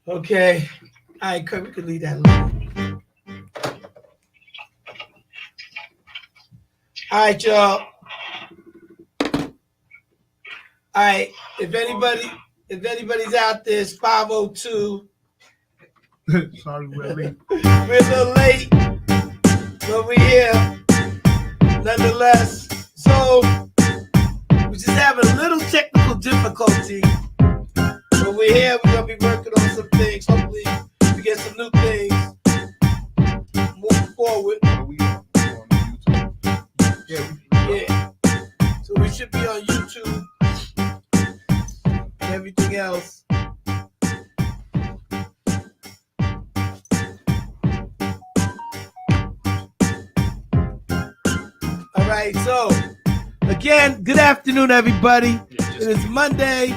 Okay. All right, Kurt, we can leave that alone. All right, y'all. All right. If anybody's out there, it's 5:02. Sorry, we're late. We're a little late, but we're here nonetheless. So we're just having a little technical difficulty. But we're here. We're gonna be working on some things. Hopefully, we get some new things moving forward. We on YouTube. Yeah. So we should be on YouTube and everything else. All right. So again, good afternoon, everybody. It is Monday,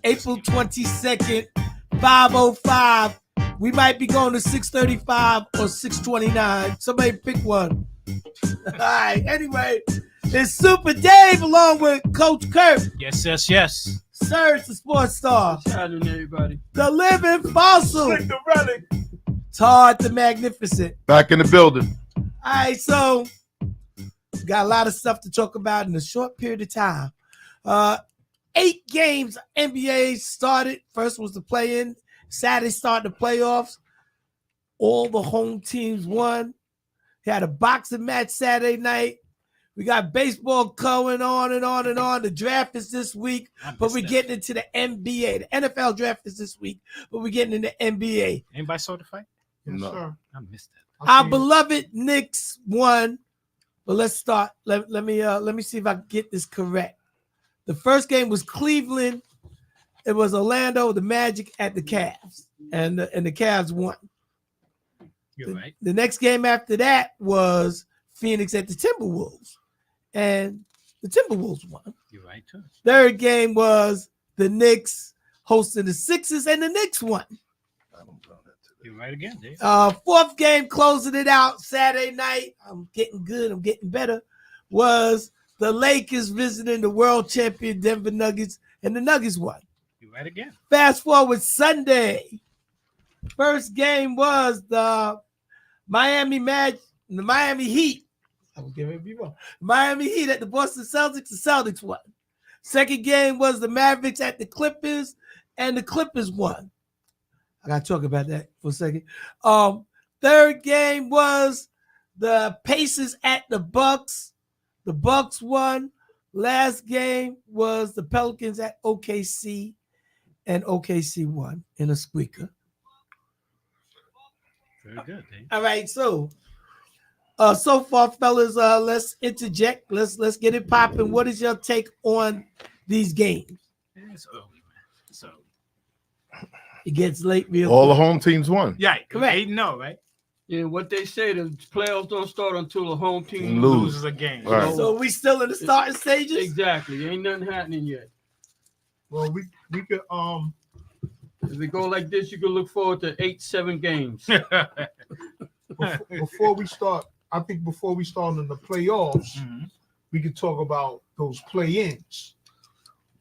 April 22nd, 5:05. We might be going to 6:35 or 6:29. Somebody pick one. All right. Anyway, it's Super Dave along with Coach Kurt. Yes, yes, yes. Serge, the sports star. What's happening, everybody? The living fossil. Click the relic. Todd the Magnificent. Back in the building. All right, so got a lot of stuff to talk about in a short period of time. 8 games NBA started. First was the play-in. Saturday started the playoffs. All the home teams won. He had a boxing match Saturday night. We got baseball going on and on and on. The draft is this week, but we're getting into the NBA. The NFL draft is this week, but we're getting into NBA. Anybody saw the fight? Yes, No. sir. I missed that. Our beloved Knicks won, but let's start. Let me see if I can get this correct. The first game was Cleveland. It was Orlando, the Magic at the Cavs, and the Cavs won. You're right. The next game after that was Phoenix at the Timberwolves, and the Timberwolves won. You're right, too. Third game was the Knicks hosting the Sixers, and the Knicks won. You're right again, Dave. Fourth game, closing it out Saturday night. I'm getting good. I'm getting better. Was the Lakers visiting the world champion Denver Nuggets, and the Nuggets won. You're right again. Fast forward Sunday. First game was the Miami Heat. I was giving it wrong. Miami Heat at the Boston Celtics. The Celtics won. Second game was the Mavericks at the Clippers, and the Clippers won. I gotta talk about that for a second. Third game was the Pacers at the Bucks. The Bucks won. Last game was the Pelicans at OKC, and OKC won in a squeaker. Very good, Dave. All right, so far, fellas, let's interject. Let's get it popping. What is your take on these games? It's early, man. So, It gets late real All the quick. home teams won. yeah, Correct. 8-0, right? Yeah, what they say, the playoffs don't start until the home team Lose. Loses a game. Right. So we still in the starting stages? Exactly. Ain't nothing happening yet. Well, we could If it go like this, you can look forward to 8-7 games. before we start. I think before we start in the playoffs, Mhm. we could talk about those play-ins.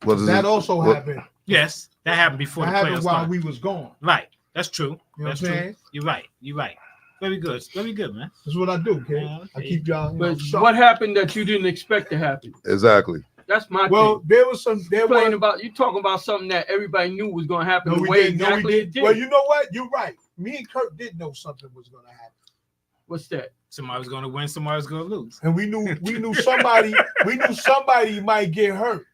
What is That it? also What- happened. Yes, that happened before That the happened playoffs while started. we was gone. Right. That's true. You know what That's I'm true. saying? You're right. You're right. Very good. Very good, man. That's what I do, kid. Yeah, I okay. keep y'all. But sharp. what happened that you didn't expect to happen? Exactly. That's my Well, thing. there was some. There Playing was. about you talking about something that everybody knew was going to happen. No, the we way didn't. No, exactly we it did. did. Well, you know what? You're right. Me and Kurt did know something was going to happen, What's that? Somebody was going to win. Somebody was going to lose. and we knew somebody. We knew somebody might get hurt.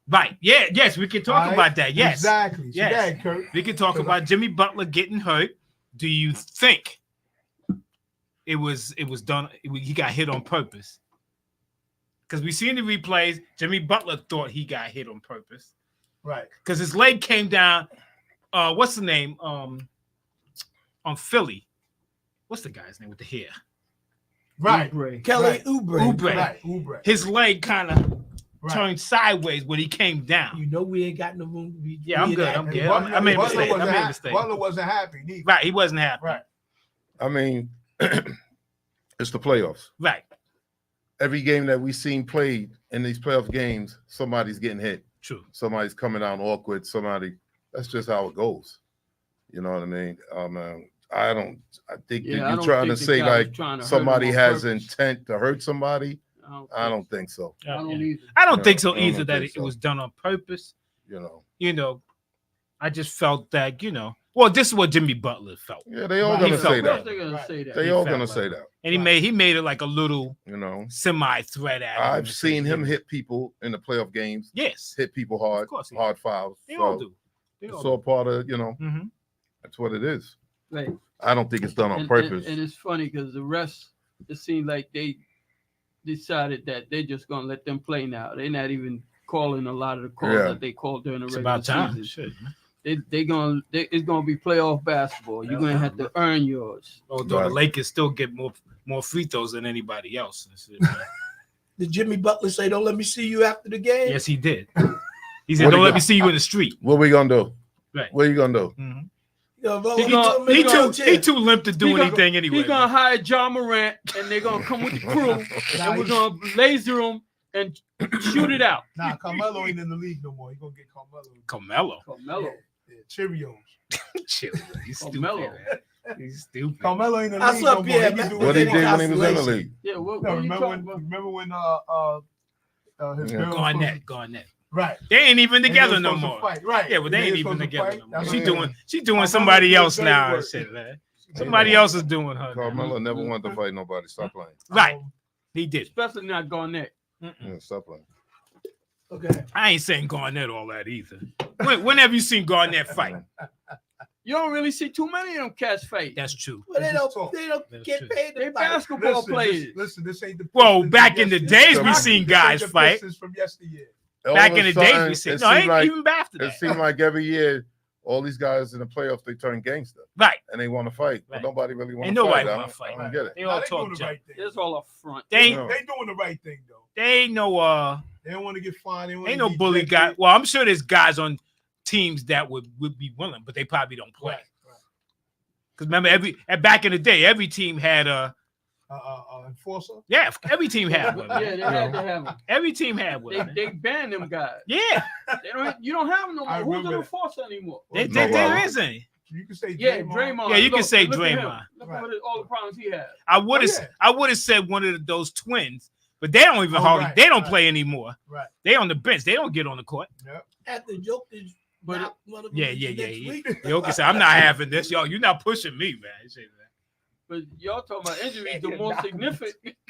Right. Yeah. Yes, we can talk Right? about that. Yes. Exactly. Yes. So that, Kurt. We can talk about Jimmy Butler getting hurt. Do you think it was done? He got hit on purpose? Because we seen the replays. Jimmy Butler thought he got hit on purpose Right. because his leg came down. What's the name? On Philly. What's the guy's name with the hair? Right. Oubre. Kelly Right. Oubre. Oubre. Right. Oubre. His leg kind of Right. turned sideways when he came down. You know we ain't got no room to be. Yeah, I'm good. I'm And good. Butler- I made a Butler mistake. I wasn't made a ha- mistake. Butler wasn't happy neither. Right. He wasn't happy. Right. I mean, it's the playoffs. Right. Every game that we've seen played in these playoff games, somebody's getting hit. True. Somebody's coming out awkward. That's just how it goes. You know what I mean? I think Yeah, that I you're don't trying to think the say guy was like trying to hurt somebody him on has purpose. intent to hurt somebody. I don't think so. I don't either. I don't No, think so I don't either that think it so. was done on purpose. You know. I just felt that, well, this is what Jimmy Butler felt. Yeah, they all Right. gonna He felt say Of course that. they're gonna Right. say that. They He all felt gonna like say it. that. And he made it like a little You know. semi-threat at him. I've and seen said, him hit people in the playoff games, Yes. hit people hard, Of course he hard fouls. They So all do. They it's all all do. part of, Mhm. that's what it is. Right. I don't think it's done on And purpose. it's funny because the refs, it seemed like they decided that they're just gonna let them play now. They're not even calling a lot of the calls Yeah. that they called during the It's regular about time. season. Shit, man. It's gonna be playoff basketball. You're gonna have to earn yours. Although the Right. Lakers still get more free throws than anybody else. That's it, man. Did Jimmy Butler say, "Don't let me see you after the game"? Yes, he did. He said, What "Don't he let got? me see you in the street." What we gonna do? Right. What you gonna do? Mhm. Yo, bro, He he gonna- told me He to too go chill. limp to do He gonna- anything anyway. He's gonna man. hire John Morant, and they're gonna come with the crew, and we're gonna laser him and shoot it out. Nah, Carmelo ain't in the league no more. He gonna get Carmelo. Carmelo. Carmelo. Yeah, Cheerios. Chill. He's stupid. Carmelo. Man. He's stupid. Carmelo ain't in the I league saw no more. Pierre, He man. can do What he Any did when he was in the consolation. league? Yeah, what No, are you remember talking about? when his Yeah. girl was Garnett. right? They ain't even And they together was no supposed to more. fight, right? Yeah, well, they And ain't was even supposed to together fight. no more. That's She what doing happened. somebody Carmelo else did now. dirty And shit, work. man. Somebody else is doing her. now. Carmelo never wanted to fight nobody. Stop playing. Right. He did. Especially not Garnett. Yeah, stop playing. Okay. I ain't saying Garnett all that either. When have you seen Garnett fight? You don't really see too many of them cats fight. That's true. Well, they Let's don't. talk. They don't That's get true. paid They to fight. basketball players. Listen, this ain't the. Well, Pistons back from in the yesterday. days, we This seen This guys ain't the fight. Pistons from yesteryear. All Back of in a the days, sudden, we it seen. No, seemed ain't like even after it that. seemed like every year, all these guys in the playoffs they turn gangster Right. and they want to fight, but Right. nobody really wants Ain't to fight. nobody I wanna don't- fight. I don't get it. They Nah, all they doing talk the junk. right thing. It's all a front. They ain't. No. They doing the right thing though. They ain't no. They don't want to get fined. They don't wanna Ain't no get bully guy. ejected. Well, I'm sure there's guys on teams that would be willing, but they probably don't play. Right, right. Because remember, back in the day, every team had a. Enforcer. Yeah, every team had one. Yeah, man. they had to have them. Every team had one. man. They banned them guys. Yeah, You don't have them no I more. Who's remember an that. enforcer anymore? there Nobody. isn't. You can say Yeah, Draymond. Draymond. Yeah, you can say look at him. Draymond. Look Right. at all the problems he had. I would have. Oh, yeah. I would have said one of those twins, but they don't even Oh, hardly. right, They don't right. play anymore. Right. They on the bench. They don't get on the court. After Jokic, But knocked one of them Yeah. next week. Jokic said, "I'm not having this, y'all. You're not pushing me, man." He said that. But y'all talking about injuries. The most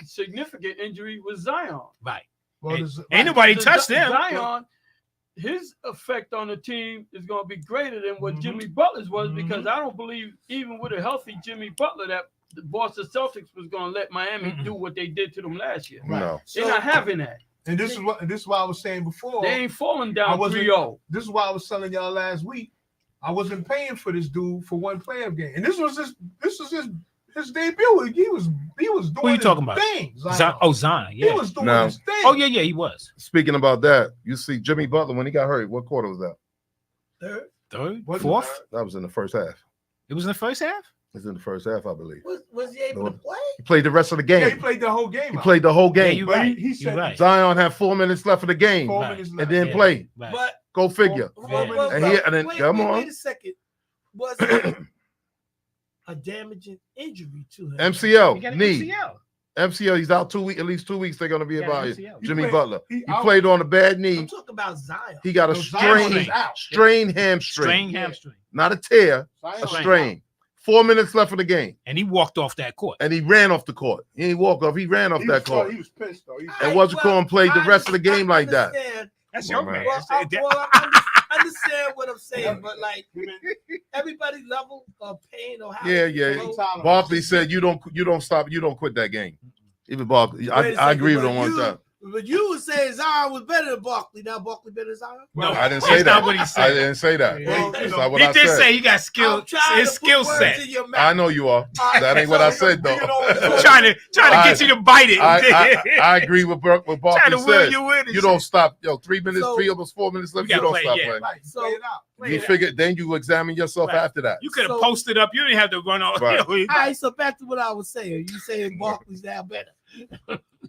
significant injury was Zion. Right. Well, Ain't nobody The touched him. Zion, his effect on the team is going to be greater than what Mhm. Jimmy Butler's was Mhm. because I don't believe even with a healthy Jimmy Butler that the Boston Celtics was going to let Miami Mm-mm. do what they did to them last year. Right. No. They're not having that. And this is why I was saying before. They ain't falling I down wasn't- 3-0. This is why I was telling y'all last week. I wasn't paying for this dude for one playoff game, and this was his debut. He was doing. Who you talking about? Thing, Zion. He Yeah. was doing No. his thing. Oh yeah, he was. Speaking about that, you see Jimmy Butler when he got hurt. What quarter was that? Third. Third, Wasn't fourth. That was in the first half. It was in the first half. It was in the first half, I believe. Was he able to play? He played the rest of the Yeah, he game. played the whole game. He out. played the whole Yeah, game. you're But right. he You're said right. Zion had 4 minutes left of the game 4 Right. minutes and left. then Yeah. play. Right. But Go figure. And he- come on. Wait a second. Was it a damaging injury to him? He MCL, got an knee. MCL. MCL, he's out 2 weeks, at least 2 weeks. They're going to be He got about an it. MCL. He Jimmy played- Butler. he He out. played on a bad I'm knee. talking about Zion. He got a No, Zion strain, is out. strain hamstring, Strained Yeah. hamstring, not a tear, Zion a was strain. 4 minutes left of the game, and he walked off that court. and he ran off the court. He didn't walk off. He ran off He that was, court. he was pissed though. He was- And wasn't going to play the rest of the game like that. That's Come your on, man. man. I understand what I'm saying, but like everybody level of pain or how. Yeah, yeah. Well, Barkley said, "You don't stop. You don't quit that game." Even Barkley, wait a I second, agree with but him one you- time. But you were saying Zion was better than Barkley. Now Barkley better than Zion? No, I didn't say that's that. not what he I said. didn't say that. Well, That's you know, not what He I did said. say he got skill. I'm trying His to skill put words set. in your mouth. I know you are. That ain't what I said though. Trying to get you to bite it. I agree with Trying Barkley to will said. you in. and You shit. don't stop. Yo, 3 minutes, So- 3 almost 4 minutes left. You You gotta don't play, stop yeah. playing. Right, So- play it out. Play You it out. figure, then you examine yourself Right. after that. You could have So- posted up. You didn't have to run off. Right. All right, so back to what I was saying. You saying Barkley's now better.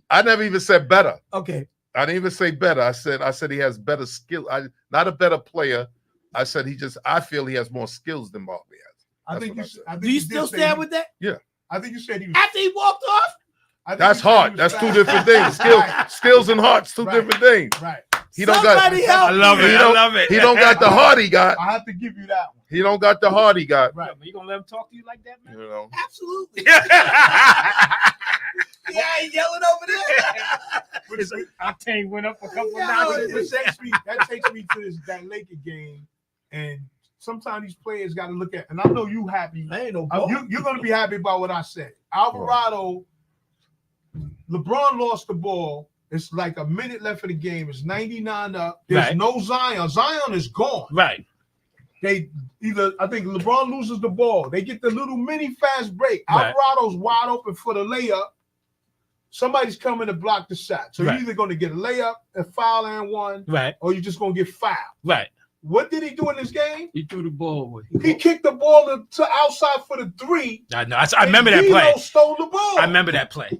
I never even said better. Okay. I didn't even say better. I said he has better skill. Not a better player. I said I feel he has more skills than Barkley has. I think you. That's what I I think Do you did still say stand he- with that? I think you said he was. After he walked off? I think That's you said he heart. was That's two fast. different things. Right. Skills and heart's two Right. different things. Right. He don't got. Somebody help I love me. it. He I don't- love it. He don't got the heart he got. I have to give you that one. He don't got the heart he got. Right. You gonna let him talk to you like that, You man? know. Absolutely. Yeah. Yeah, I ain't yelling over there. His octane went up a couple Yeah, notches. That takes me to that Laker game, and sometimes these players got to look at. And I know you happy. I ain't no ball. You're going to be happy about what I said. Alvarado, LeBron lost the ball. It's like a minute left of the game. It's 99 up. There's Right. no Zion. Zion is gone. Right. They I think LeBron loses the ball. They get the little mini fast break. Right. Alvarado's wide open for the layup. Somebody's coming to block the shot. So Right. you're either going to get a layup, a foul and one, Right. or you're just going to get fouled. Right. What did he do in this game? He threw the ball away. He kicked the ball to outside for the three. I know. I remember that and play. D'Lo stole the ball. I remember that play.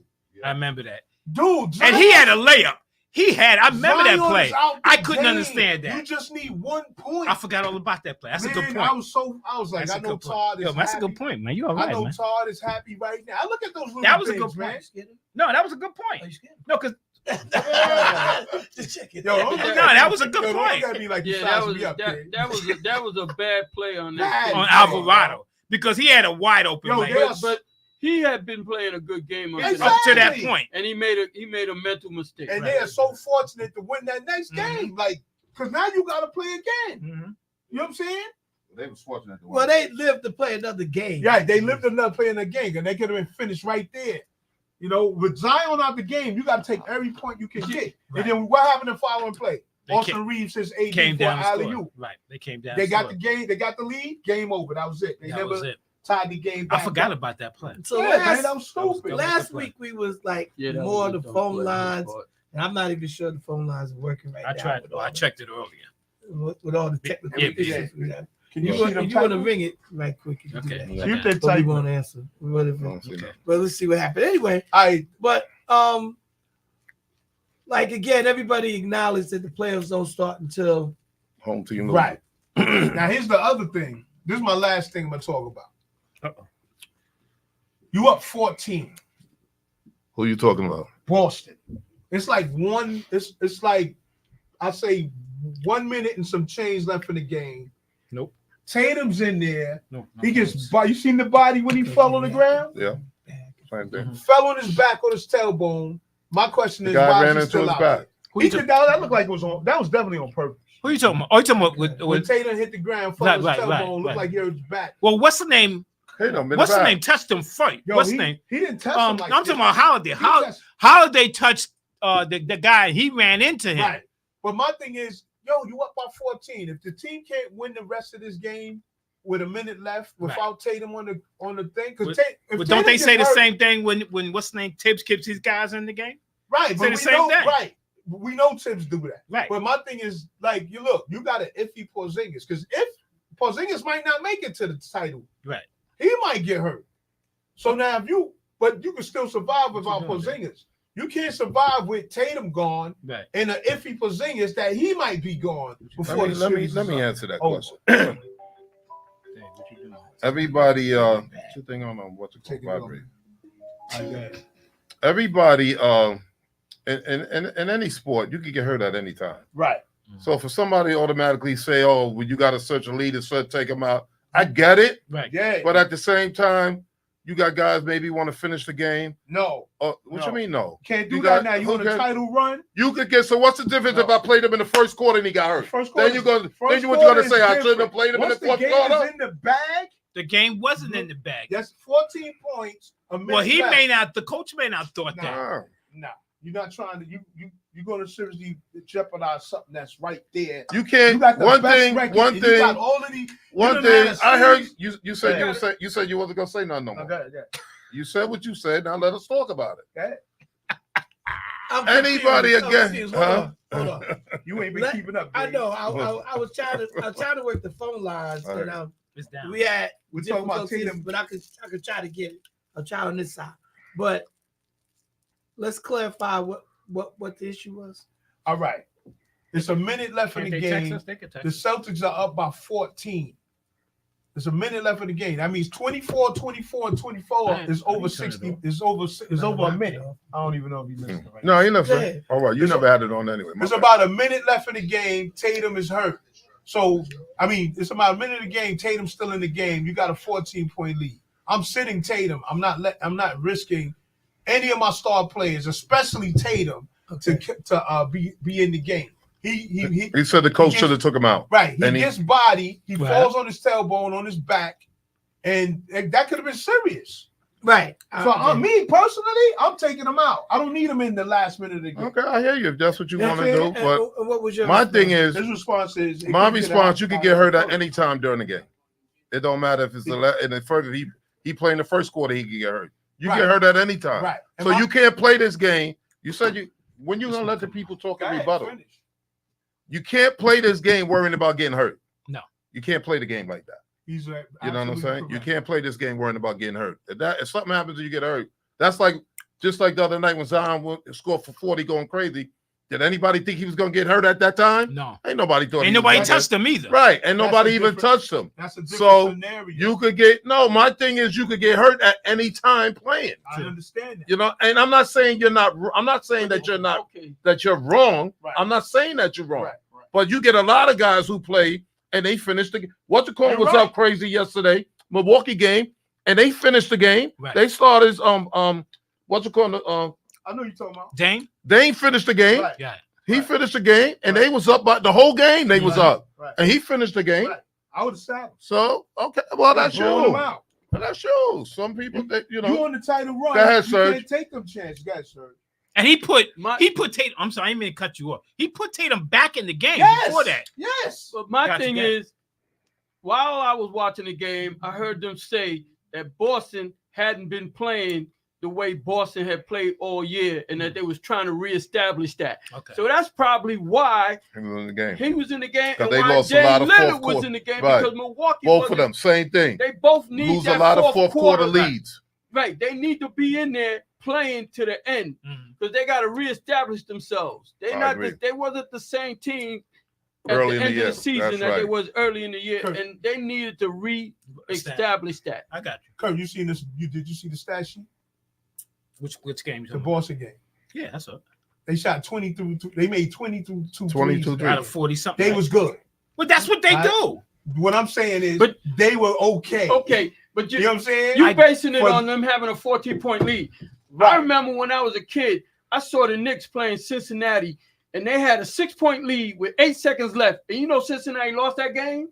I remember that. Dude, And he had a layup. I remember that Zion play. is out the I couldn't game. understand that. You just need 1 point. I forgot all about that play. That's a good Man, point. I was like, That's I a know good point. Todd is Yo, that's a happy. good point, man. You all I right, know man. Todd is happy right now. I look at those little That was a things, good man. point. No, that was a good Are you point. scared? No, because Just check it. Yo, don't look No, at that me. was a good Yo, don't point. look at me like you Yeah, that size was me up, kid. that was a bad play on Bad. that. on Alvarado, because he had a wide open Yo, lane they are- But he had been playing a good game until Exactly. up to that point. and he made a mental mistake. And Right. they are so fortunate to win that next Mhm. game. Like, because now you got to play again. Mhm. You know what I'm saying? They was fortunate to win. Well, they lived to play another game. Yeah, they lived enough playing the game, and they could have been finished right there. You know, with Zion out the game, you got to take every point you can get. Right. And then what happened in the following play? They Austin Reeves his AD Came for down and alley scored. oop. Right. They came down. They and got scored. the game. They got the lead. Game over. That was it. They That never was it. tied the game back. I forgot up. about that play. So Yeah, man, that was stupid. that was last good play. week we was like Yeah, that more was the a dumb phone play. lines, and I'm not even sure the phone lines are working right I now. tried. with all I the- checked it earlier. with all the technical Yeah, issues we have. Can You you, want see them to typing? ring it right quick? You can do Okay. that. Yeah. See if they But we type. won't answer. We won't I even- don't see Okay. that. But let's see what happened. Anyway, I but like again, everybody acknowledged that the playoffs don't start until Home team. right. Now here's the other thing. This is my last thing I'm gonna talk about. Uh-oh. You up 14, Who you talking about? Boston. It's like one. It's like I say 1 minute and some change left in the game. Nope. Tatum's in there. No. He gets. You seen the body when he fell on the ground? Yeah. Same thing. Fell on his back on his tailbone. My question The is, guy why ran is he into still his out back. there? Who He you did that. That looked like it was on. That was definitely on purpose. Who you talking about? Oh, you talking about When with Tatum hit the ground, fell Right, on his right, tailbone, right, looked right. like he hurt his back. well, what's the name? Hey, no, What's the name? Touched him first. Yo, What's he, the name? He didn't touch him I'm like talking about Holiday. He touched- Holiday touched the guy. He ran into him. Right. But my thing is, you up by 14. If the team can't win the rest of this game with a minute left without Tatum on the thing, because But don't they say the same thing when what's the name? Tibbs keeps his guys in the game. Right, Say but the we same know, thing. right. We know Tibbs do that. Right. But my thing is, like, you got an iffy Porzingis, because if Porzingis might not make it to the title, Right. he might get hurt. So now but you can still survive without What you doing, Porzingis. You can't survive with Tatum gone Right. and an iffy Porzingis that he might be gone before Let me the series answer that over. question. Everybody, what you think on what's it called? Take it over. Vibrate. Like that. Everybody, in any sport, you can get hurt at any time. Right. So for somebody to automatically say, "Oh, well, you got to search a leader, so take him out," I get it, Right. Yeah. but at the same time, you got guys maybe want to finish the game. No. What No. you mean, no? Can't do You that got- now. You on a okay. title run. You could get. So what's the difference if I played him in the first quarter and he got hurt? First Then you quarter- go. first Then you what you quarter gonna say? is I shouldn't have different. played him in Once the fourth game quarter. is in the bag, The game wasn't in the bag. that's 14 points. A minute Well, he left. may not. The coach may not thought that. Nah. No, you're not trying to. You're going to seriously jeopardize something that's right there. You You can't. got the One best thing. record, One and you got thing. all of the. One done thing. had a I heard series. you said Yeah. you said you wasn't gonna say nothing no more. Okay. You said what you said. Now let us talk about it. Okay. I'm Anybody confused. I'm again? confused. Huh? Hold on. You ain't been Let- keeping up. I Dave. know. I was trying to work the phone lines, All and right. It's down. we had We're talking about difficulties, Tatum. but I could try to get it. I'll try on this side, but let's clarify what the issue was. All right. It's a minute left in Can't the they text game. us? They can The text us. Celtics are up by 14. There's a minute left in the game. That means 24, 24, and 24 Man, is I over didn't turn it 60. off. It's over a minute. I don't even know if you listening right No, now. you never. Yeah. All right, you There's never had it on anyway. There's about a minute left in the game. Tatum is hurt. So, I mean, it's about a minute in the game. Tatum's still in the game. You got a 14-point lead. I'm sitting Tatum. I'm not risking any of my star players, especially Tatum, to be in the game. He He said the coach should have took him out. right. He And gets body. He Right. falls on his tailbone on his back, and that could have been serious. Right. So me personally, I'm taking him out. I don't need him in the last minute of the game. Okay, I hear you if that's what you Yeah, want to do. and- But what was your my thing is, His response is my response, you could get hurt at any time during the game. It don't matter if it's in the first. He played in the first quarter, he could get hurt. You Right. get hurt at any time. Right. And So my- you can't play this game. You said when you gonna let the people talk Go and ahead, rebuttal? finish. You can't play this game worrying about getting hurt. No. You can't play the game like that. He's right. You know what I'm Absolutely saying? You correct. can't play this game worrying about getting hurt. If something happens and you get hurt, that's like just like the other night when Zion scored for 40 going crazy. Did anybody think he was gonna get hurt at that time? No. Ain't nobody thought. Ain't he was nobody gonna touched them either. get- Right, and That's nobody a even different- touched him. That's a different So, scenario. You could get my thing is you could get hurt at any time playing. I understand that. You know, and I'm not saying you're not. I'm not saying that you're not. Okay. That you're wrong. Right. I'm not saying that you're wrong. Right, right. But you get a lot of guys who play and they finish the game. What the call You're was right. up crazy yesterday, Milwaukee game, and they finished the game. Right. They started what's it called? I know you're talking about. Dane? They ain't finished the game. Right. Yeah. He Right. finished the game, and Right. they was up by the whole game. They was Right. up, Right. and he finished the game. Right. I would have stopped. So okay, well that's Blowing him you. out. That's you. Some people, you know. You on the title run. Go ahead, you Serge. can't take them chances. Go ahead, Serge. And he put My, Tatum. I'm sorry, I didn't mean to cut you off. He put Tatum back in the game Yes. before that. Yes. but my Gotcha, thing yeah. is, while I was watching the game, I heard them say that Boston hadn't been playing the way Boston had played all year, and that they was trying to reestablish that. Okay. So that's probably why He was in the game. he was in the game, 'Cause and they why lost a Jay lot of Leonard fourth was quarter. in the game Right. because Milwaukee Both wasn't- of them, same thing. They both need Lose a that lot of fourth quarter right. leads. Right, they need to be in there playing to the end Mhm. because they got to reestablish themselves. They I not agree. they wasn't the same team at Early the in end the year. of the season That's that they right. was early in the year, Correct. and they needed to re-establish that. I got you. Kurt, you seen this? Did you see the stat sheet? Which game? You The talking about? Boston game. Yeah, that's up. They shot 20 through. They made 20 through 22 threes. Out of 40 something. They was good. But that's what they I- do. What I'm saying is, But- they were okay. Okay, but You know what I'm saying? you basing it for- on them having a 14-point lead. I Right. remember when I was a kid, I saw the Knicks playing Cincinnati, and they had a 6-point lead with 8 seconds left. And you know Cincinnati lost that game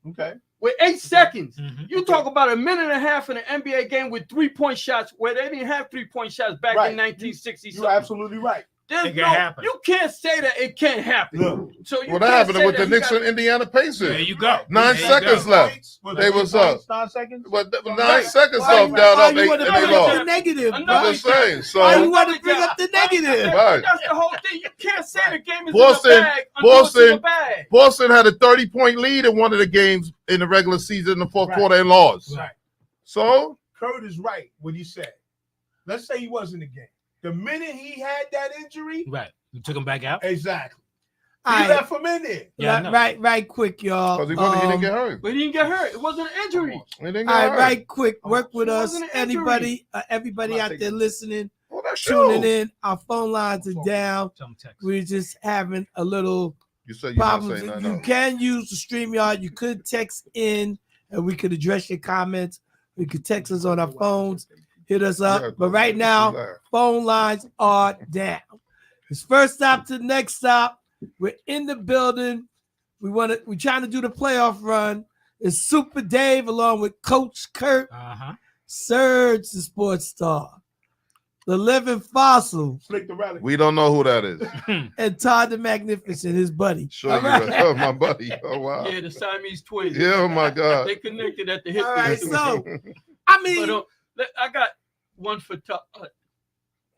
Okay. with 8 seconds. Mhm. You talk about a minute and a half in an NBA game with 3-point shots where they didn't have 3-point shots back Right. in 1960. You're absolutely right. It can happen. You can't say that it can't happen. Look, So you What can't happened say with the that he Knicks got- and Indiana Pacers? There you go. 9 There you seconds go. left. Was They it was 8 up. points, 9 seconds. But 9 Right. seconds Why- left down Why up, you want to and bring they up lost. the negative, I'm bro? I'm just saying. Why So you want to bring up the negative? Right. That's the whole thing. You can't say the game is Boston- in the bag until it's in Boston- the bag. Boston had a 30-point lead in one of the games in the regular season in the fourth Right. quarter and lost. Right. So Kurt is right. What he said. Let's say he was in the game. The minute he had that injury, Right. You took him back out. exactly. All He right, left him in there. Yeah, I know. right quick, y'all. because he didn't get hurt. But he didn't get hurt. It wasn't an injury. He didn't All get right, hurt. right quick. Work with It us. wasn't an injury. Anybody, everybody I'm not out there taking- listening, Well, that's tuning you. in. Our phone lines are down. Tell him text. We're just having a little You said you're not problems. saying nothing You else. can use the StreamYard. You could text in, and we could address your comments. We could text us on our phones. Hit us up. Yeah, But right now, relax. phone lines are down. It's first stop to the next stop. We're in the building. We're trying to do the playoff run. It's Super Dave along with Coach Kurt, Uh-huh. Serge, the sports star, the living fossil, Flick the rally. We don't know who that is. and Todd the Magnificent, his buddy. Show All you right. that. Oh, my buddy. Oh, wow. Yeah, the Siamese twins. Yeah, oh, my God. They connected at the hip. All right, joint. so I mean, But I got one for top.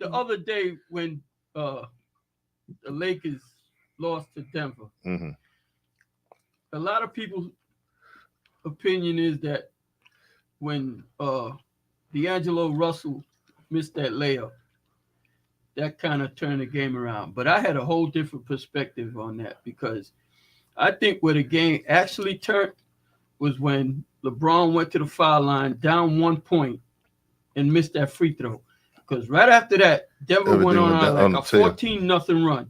The other day when the Lakers lost to Denver, Mhm. a lot of people's opinion is that when D'Angelo Russell missed that layup, that kind of turned the game around. But I had a whole different perspective on that because I think where the game actually turned was when LeBron went to the foul line down 1 point and missed that free throw. Because right after that, Denver went on like a 14-0 run.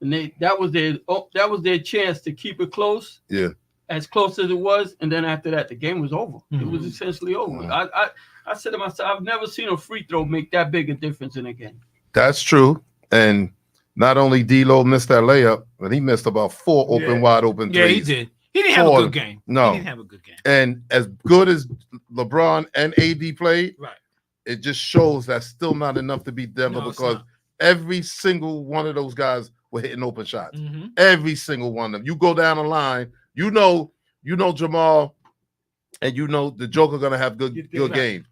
And that was their chance to keep it close. Yeah. As close as it was, and then after that, the game was over. It was essentially over. I said to myself, I've never seen a free throw make that big a difference in a game. That's true. And not only D'Lo missed that layup, but he missed about 4 wide open threes. Yeah, he did. He didn't have a good game. No. He didn't have a good game. And as good as LeBron and AD played, Right. it just shows that's still not enough to beat Denver because every single one of those guys were hitting open shots. Every single one of them. You go down the line, you know Jamal, and you know the Joker gonna have good game.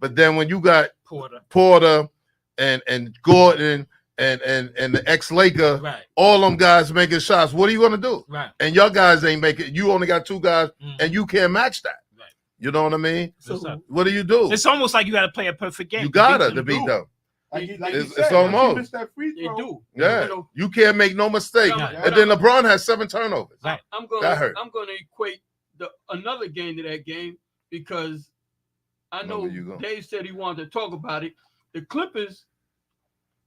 But then when you got Porter and Gordon and the ex-Laker, Right. all them guys making shots, what are you gonna do? Right. And your guys ain't making. You only got 2 guys, and you can't match that. Right. You know what I mean? So What do you do? it's almost like you got to play a perfect game. You gotta to beat them. It's almost. Missed that free They throw. do. Yeah, You know, you can't make no mistake. Yeah. And then LeBron has 7 turnovers. Right. I'm That hurt. gonna equate another game to that game because I know where you go. Dave said he wanted to talk about it. The Clippers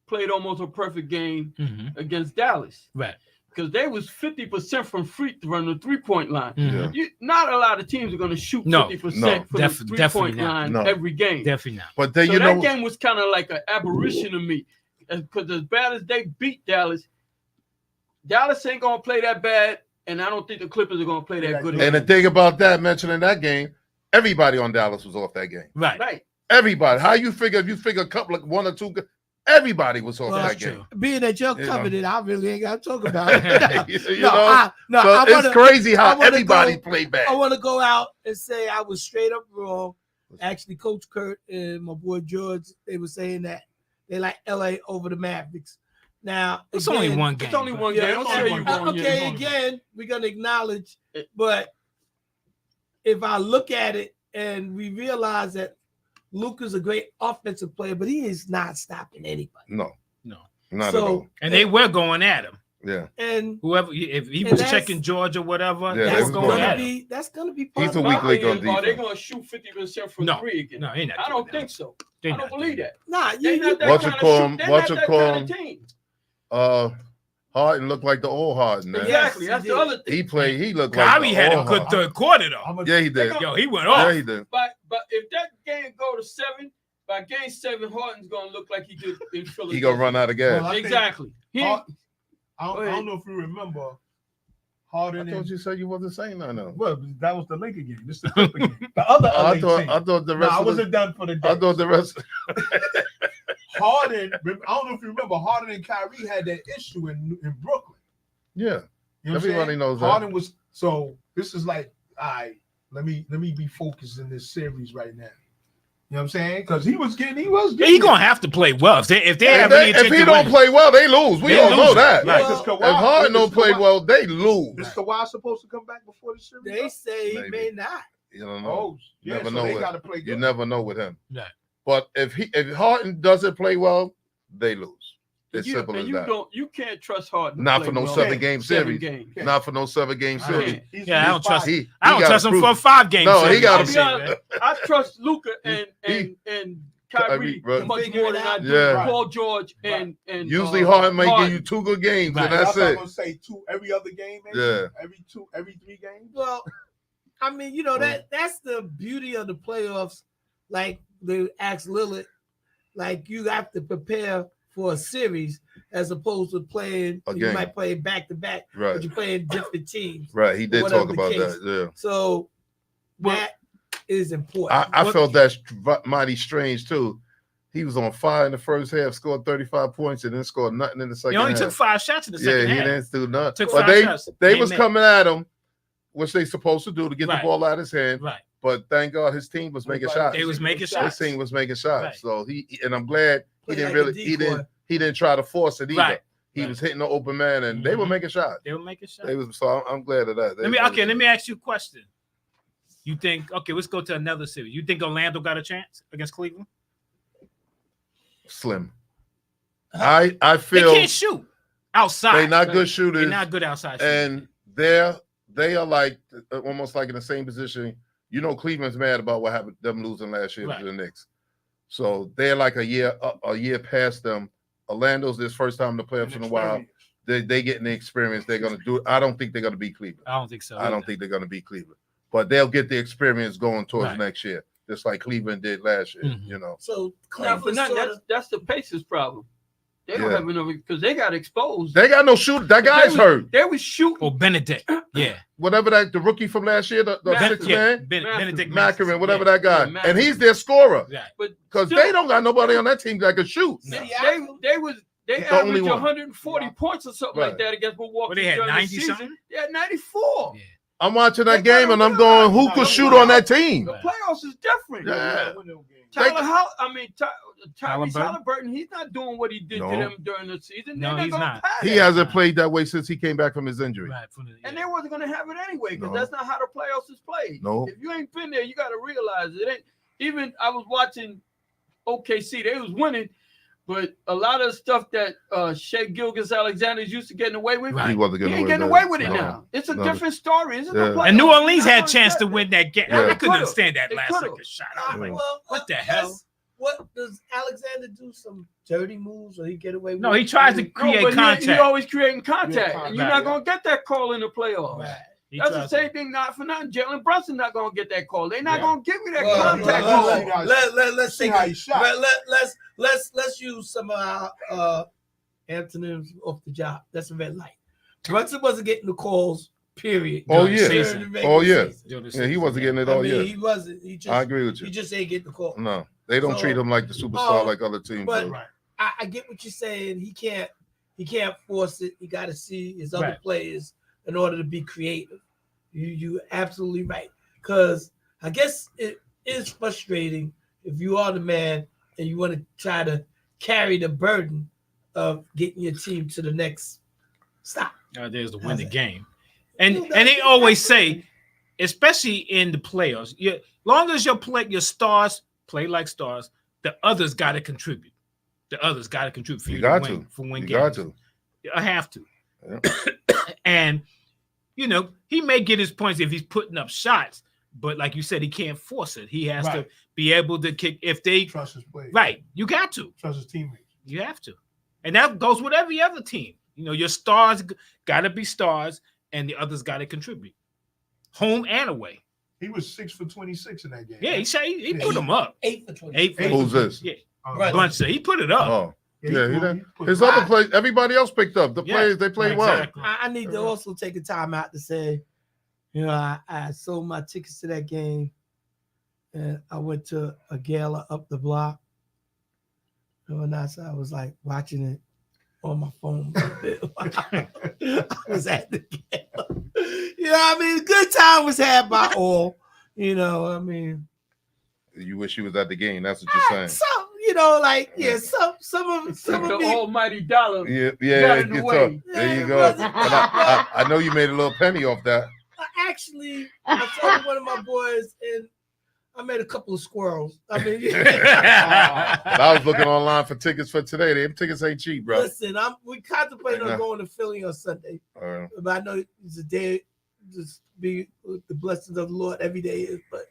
played almost a perfect game against Dallas. Right. Because they was 50% from the 3-point line. Yeah. Not a lot of teams are going to shoot 50% No, from the definitely 3-point not. line No. every game. Definitely not. But then So you that know, game was kind of like an aberration to me. Because as bad as they beat Dallas, Dallas ain't going to play that bad, and I don't think the Clippers are going to play that good. and the thing about that, mentioning that game, everybody on Dallas was off that game. Right. Right. Everybody. How you figure? If you figure a couple, like 1 or 2, everybody was off Well, that that's game. true. Being that you're You covered know. it, I really ain't got to talk about it. You no, know? So it's crazy I how wanna everybody go- played bad. I want to go out and say I was straight up wrong. Actually, Coach Kurt and my boy George, they were saying that they like LA over the Mavericks. Now, It's again, only one game. It's only but- one Yeah, game. Don't say you won. okay, again, we're gonna acknowledge, but if I look at it and we realize that Luka's a great offensive player, but he is not stopping anybody. No, No. not So- at all. And they were going at him. Yeah, And Whoever, if he And was that's- checking George or whatever, Yeah, they that's were was going going at him. gonna be part He's of a the weak link on Are they defense. going to shoot 50% from No. 3 again? No, he not I doing don't that. think so. They I not don't doing believe that. Nah, They're you not that What kind you of call shoot- him? they're What not you that call kind of him? team. Harden looked like the old Harden, man. Exactly. Yes, That's he the did. other thing. He played. He looked Kyrie like had the a old good Harden. third quarter though. Yeah, he did. Yo, he went Yeah, off. he did. But if that game go to 7, by game 7, Harden's going to look like he did in Philadelphia. He gonna run out of gas. Well, I think Exactly. He, I don't know if you remember Harden. I thought you said you wasn't saying nothing. No. Well, that was the Laker game. This is the Clipper game. The other LA I team. thought the No, rest. I of the, wasn't done for the day. I thought the rest. Harden. I don't know if you remember. Harden and Kyrie had that issue in Brooklyn. Yeah, You know what I'm everybody saying? knows that. Harden was so. This is like, all right. Let me be focused in this series right now. You know what I'm saying? Because he was getting. Yeah, he gonna have to play well if they If, have they- any if intention he to don't win. play well, they lose. We They all know lose. that. Right. Because Well, Kawhi, If Harden is don't play Kawhi- well, they lose. Is Kawhi supposed to come back before the series? They say he Maybe. may not. You don't know. Oh, yeah. Never so know they it. got to play good. You never know with him. Right. But if Harden doesn't play well, they lose. It's simple as that. You can't trust Harden. to Not play for no well. 7-game Seven series. games. Yeah. Not for no 7-game I series. mean, he's- Yeah, I don't he's trust- fine. He I don't gotta trust him prove for a 5-game. No, he series. gotta I'll be honest, I trust Luka and Kyrie, Kyrie right. much more than I do Yeah. Paul George and Usually Harden may give you 2 good games, Right. and that's That's what I'm it. gonna say every other game. Maybe? Yeah. Every 3 games. Well, I mean, that's the beauty of the playoffs. Like they asked Lillard, like you have to prepare for a series as opposed to playing. A You game. might play back to back, Right. but you're playing different teams. Right. He did Whatever talk the about case. that. So Well, that is important. Yeah. I felt that mighty strange too. He was on fire in the first half, scored 35 points, and then scored nothing in the second He only half. took 5 shots in the Yeah, second he half. didn't do nothing. Took But 5 shots. they Game was man. coming at him, which they supposed to do to get Right. the ball out of his hand. Right. But thank God his team was making shots. They was making His shots. team was making shots. Right. So and I'm glad he Play didn't like a really decoy. he didn't try to force it either. Right. He Right. was hitting the open man, and they were Mhm. making shots. They were making shots. They was so I'm glad of that. Let me ask you a question. You think let's go to another series. You think Orlando got a chance against Cleveland? Slim. I They feel can't shoot outside. they're not good shooters. They're not good outside shooters. And they are like almost like in the same position. You know, Cleveland's mad about what happened them losing last year to the Knicks. So they're like a year past them. Orlando's this first time in the playoffs in a while. They getting the experience. They're gonna do it. I don't think they're gonna beat Cleveland. I don't think so. I don't think they're gonna beat Cleveland. But they'll get the experience going towards next year, just like Cleveland did last year. You know. So No, but Cleveland that's the Pacers' problem. They don't have enough because they got exposed. They got no shooter. That guy's hurt. They was shooting. Or Benedict. Yeah. Whatever the rookie from last year, the sixth man, Benedict Macarin, whatever that guy, Yeah, and he's their scorer. Yeah. But Because still, they don't got nobody on that team that can shoot. they the only averaged one. 140 points or something like that against Milwaukee. But they had during the 90 season. something? They had 94. Yeah. I'm watching that They got game and no I'm going, who guy. could No shoot guy. on that team? The playoffs is different. Yeah. Tyrese Halliburton? Halliburton, he's not doing what he did No. to them during the season. No, They're he's gonna not. pass He it. hasn't played that way since he came back from his injury. Right. And they wasn't gonna have it anyway because No. that's not how the playoffs is played. No. If you ain't been there, you got to realize it ain't. Even I was watching OKC, they was winning, but a lot of stuff that Shea Gilgeous-Alexander's used to getting away with, He wasn't he getting ain't away getting with away that. with it No. now. It's a No. different story. It's Yeah. the playoffs. And New Orleans They're had not a chance to gonna win that game. Yeah. I couldn't They understand that could've. last They could've. second shot. I was Yeah. like, what the hell? What does Alexander do? Some dirty moves, or he get away with? No, he tries to No, create but contact. He always creating contact, Yeah, and you're right. not gonna get that call in the playoffs. Right. He That's the tries same to- thing. Not for nothing. Jalen Brunson not gonna get that call. They're not Yeah. gonna give you that Well, contact well, call. let's See take how it. he shot. Let's use some of our antonyms off the job. That's a red light. Brunson wasn't getting the calls. Period. Oh, During yeah. the season. During the regular Oh, yeah. season. Yeah, he wasn't getting it I all mean, year. he wasn't. He just. I agree with you. He just ain't getting the call. No, they don't So, treat him like the superstar oh, like other teams but- do. I get what you're saying. He can't force it. You got to see his other Right. players in order to be creative. You absolutely right. Because I guess it is frustrating if you are the man and you want to try to carry the burden of getting your team to the next stop. There's to win How's the that? game. And they always say, especially in the playoffs, long as your stars play like stars, the others got to contribute. The others got to contribute for You you got to win. to. For win You games. got to. I have to. Yeah. And he may get his points if he's putting up shots, but like you said, he can't force it. He has to Right. be able to kick if they Trust his players. right. You got to. Trust his teammates. You have to. And that goes with every other team. Your stars got to be stars, and the others got to contribute, home and away. He was 6 for 26 in that game. Yeah, he Yeah. put them up. 8 for 20. 8 for Who's this? Yeah, Right. Bunch. He put it up. Oh, yeah. he put His it other up. play, everybody else picked up. The Yeah, players, they played well. exactly. I need to also take a time out to say, I sold my tickets to that game, and I went to a gala up the block. And I was like watching it on my phone. I was at the gala. I mean, good time was had by all. I mean, You wish you was at the game. That's what you're saying. some, some of The me. almighty dollar. Yeah, Got yeah. in the It's way. up. There you Yeah, go. brother. And I know you made a little penny off that. Actually, I told one of my boys, and I made a couple of squirrels. I mean, But I was looking online for tickets for today. Them tickets ain't cheap, bro. listen, we contemplating Yeah. on going to Philly on Sunday, Uh, but I know it's a day just be with the blessings of the Lord every day is. But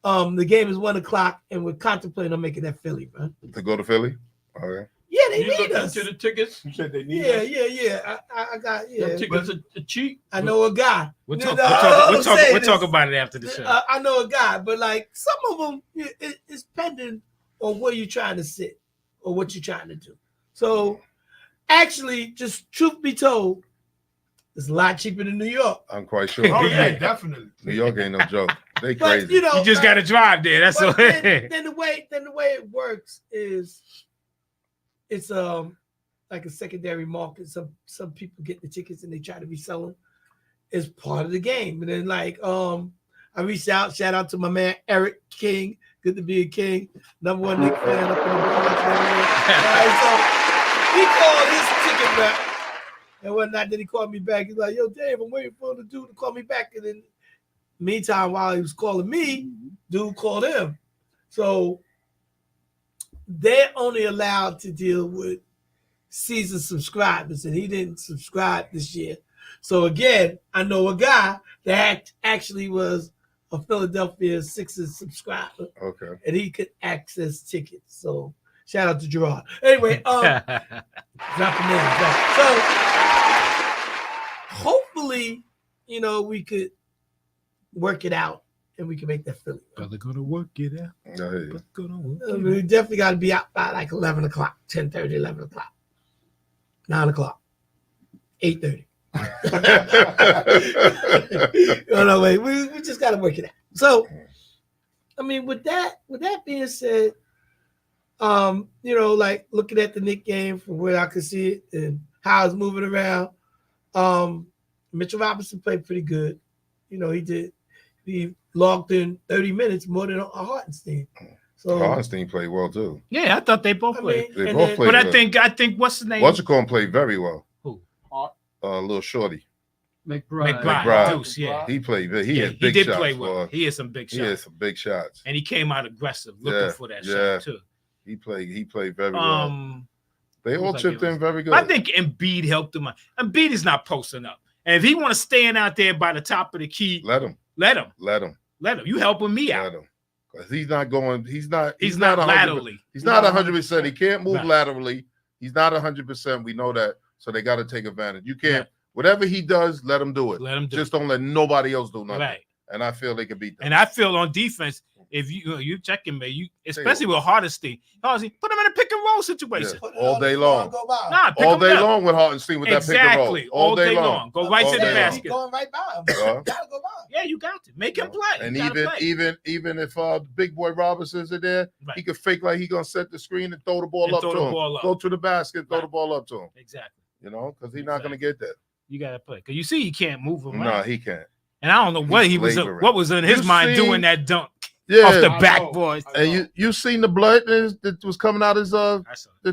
the game is 1:00, and we're contemplating on making that Philly, man. to go to Philly. Okay. Yeah, they You need looked us. into the tickets. You said they need Yeah, us. yeah. I got Them tickets are cheap. I know a guy. We'll No, talk, no, we'll all talk, I'm we'll talk, saying we'll talk is- about it after the show. I know a guy, but like some of them, it's pending on where you're trying to sit or what you're trying to do. So, actually, just truth be told, it's a lot cheaper than New York. I'm quite sure. Oh, yeah, definitely. New York ain't no joke. They But crazy. you know, You just got to drive there. That's all. but then the way it works is it's like a secondary market. Some people get the tickets and they try to resell them. It's part of the game. And then like I reached out, shout out to my man Eric King. Good to be a King. #1 Knick fan up in the Bronx. Right, so he called his ticket rep and whatnot. Then he called me back. He's like, "Yo, Dave, I'm waiting for the dude to call me back." And then meantime, while he was calling me, dude called him. So they're only allowed to deal with season subscribers, and he didn't subscribe this year. So again, I know a guy that actually was a Philadelphia Sixers subscriber, Okay. and he could access tickets. So shout out to Gerard. Anyway, drop the name. So hopefully, we could work it out and we can make that Philly. Brother gonna work it out. I hear you. Gonna work I mean, we definitely got to be out by like 11 o'clock, 10:30, 11 o'clock, 9 o'clock, 8:30. No, wait. We just got to work it out. So, I mean, with that being said, like looking at the Knicks game from where I could see it and how it's moving around, Mitchell Robinson played pretty good. He logged in 30 minutes more than Hartenstein. So Hartenstein played well too. Yeah, I thought they both played. They both played. But good. I think what's the name? Whatchamacallit played very well. Who? Little shorty. McBride. Deuce, yeah. He played. He had big did shots. play well. He had some big shots. He had some big shots. And he came out aggressive, looking for that shot too. He played very well. They all chipped in very good. I think Embiid helped him. Embiid is not posting up, and if he want to stand out there by the top of the key, let him. You helping me out. Let him. Because he's not going. He's not laterally. He's not 100%. He can't move laterally. He's not 100%. We know that. So they got to take advantage. You can't. Right. Whatever he does, let him do it. Just don't let nobody else do nothing. Right. And I feel they can beat them. And I feel on defense, if you checking me, especially with Hartenstein, put him in a pick and roll situation all day long. All day long with Hartenstein with that pick and roll. All day long. Go right to the basket. Going right by him. Gotta go by him. Yeah, you got to make him play. And even if big boy Robinson's in there, he could fake like he gonna set the screen and throw the ball up to him. Go to the basket, throw the ball up to him. Exactly. Because he's not gonna get that. You gotta play because you see he can't move around. No, he can't. And I don't know what what was in his mind doing that dunk off the backboard. And you seen the blood that was coming out his the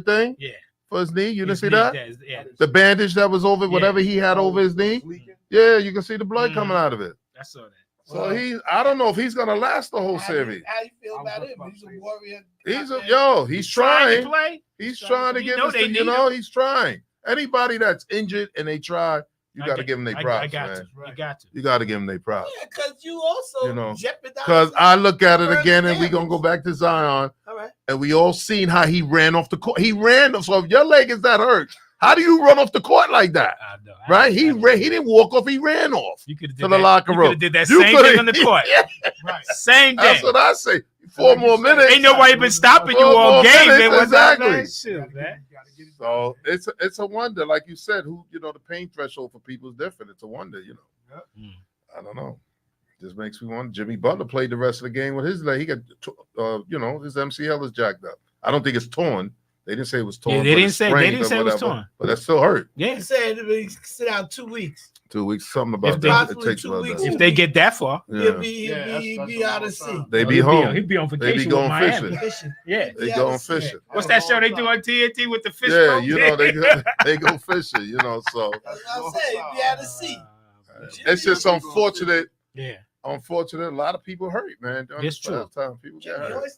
thing? Yeah. For his knee. You didn't see that? Yeah. The bandage that was over whatever he had over his knee. Yeah, you can see the blood coming out of it. I saw that. So I don't know if he's gonna last the whole series. How you feel about him? He's a warrior. He's trying. To play. He's trying to get this thing, he's trying. Anybody that's injured and they try, you got to give them their props, man. You got to give them their props. Yeah, because you also jeopardize. Because I look at it again, and we're going to go back to Zion. All right. And we all seen how he ran off the court. So if your leg is that hurt, how do you run off the court like that? I know. Right? He didn't walk off. He ran off to the locker room. You did that same thing on the court. Right. Same thing. That's what I say. 4 more minutes. Ain't nobody been stopping you all game. Exactly. So it's a wonder, like you said, the pain threshold for people is different. It's a wonder, I don't know. Just makes me wonder. Jimmy Butler played the rest of the game with his leg. He got, his MCL is jacked up. I don't think it's torn. They didn't say it was torn. Yeah, they didn't say it was torn. But that still hurt. Yeah. He said he sit out 2 weeks. 2 weeks, something about that. It takes 2 weeks. If they get that far, he'll be out of sea. They be home. He'd be on vacation. They be going fishing. Yeah. They going fishing. What's that show they do on TNT with the fish? Yeah, they go fishing, so. That's what I'm saying. He'd be out of sea. It's just unfortunate. Yeah. Unfortunate. A lot of people hurt, man. It's true. People get hurt.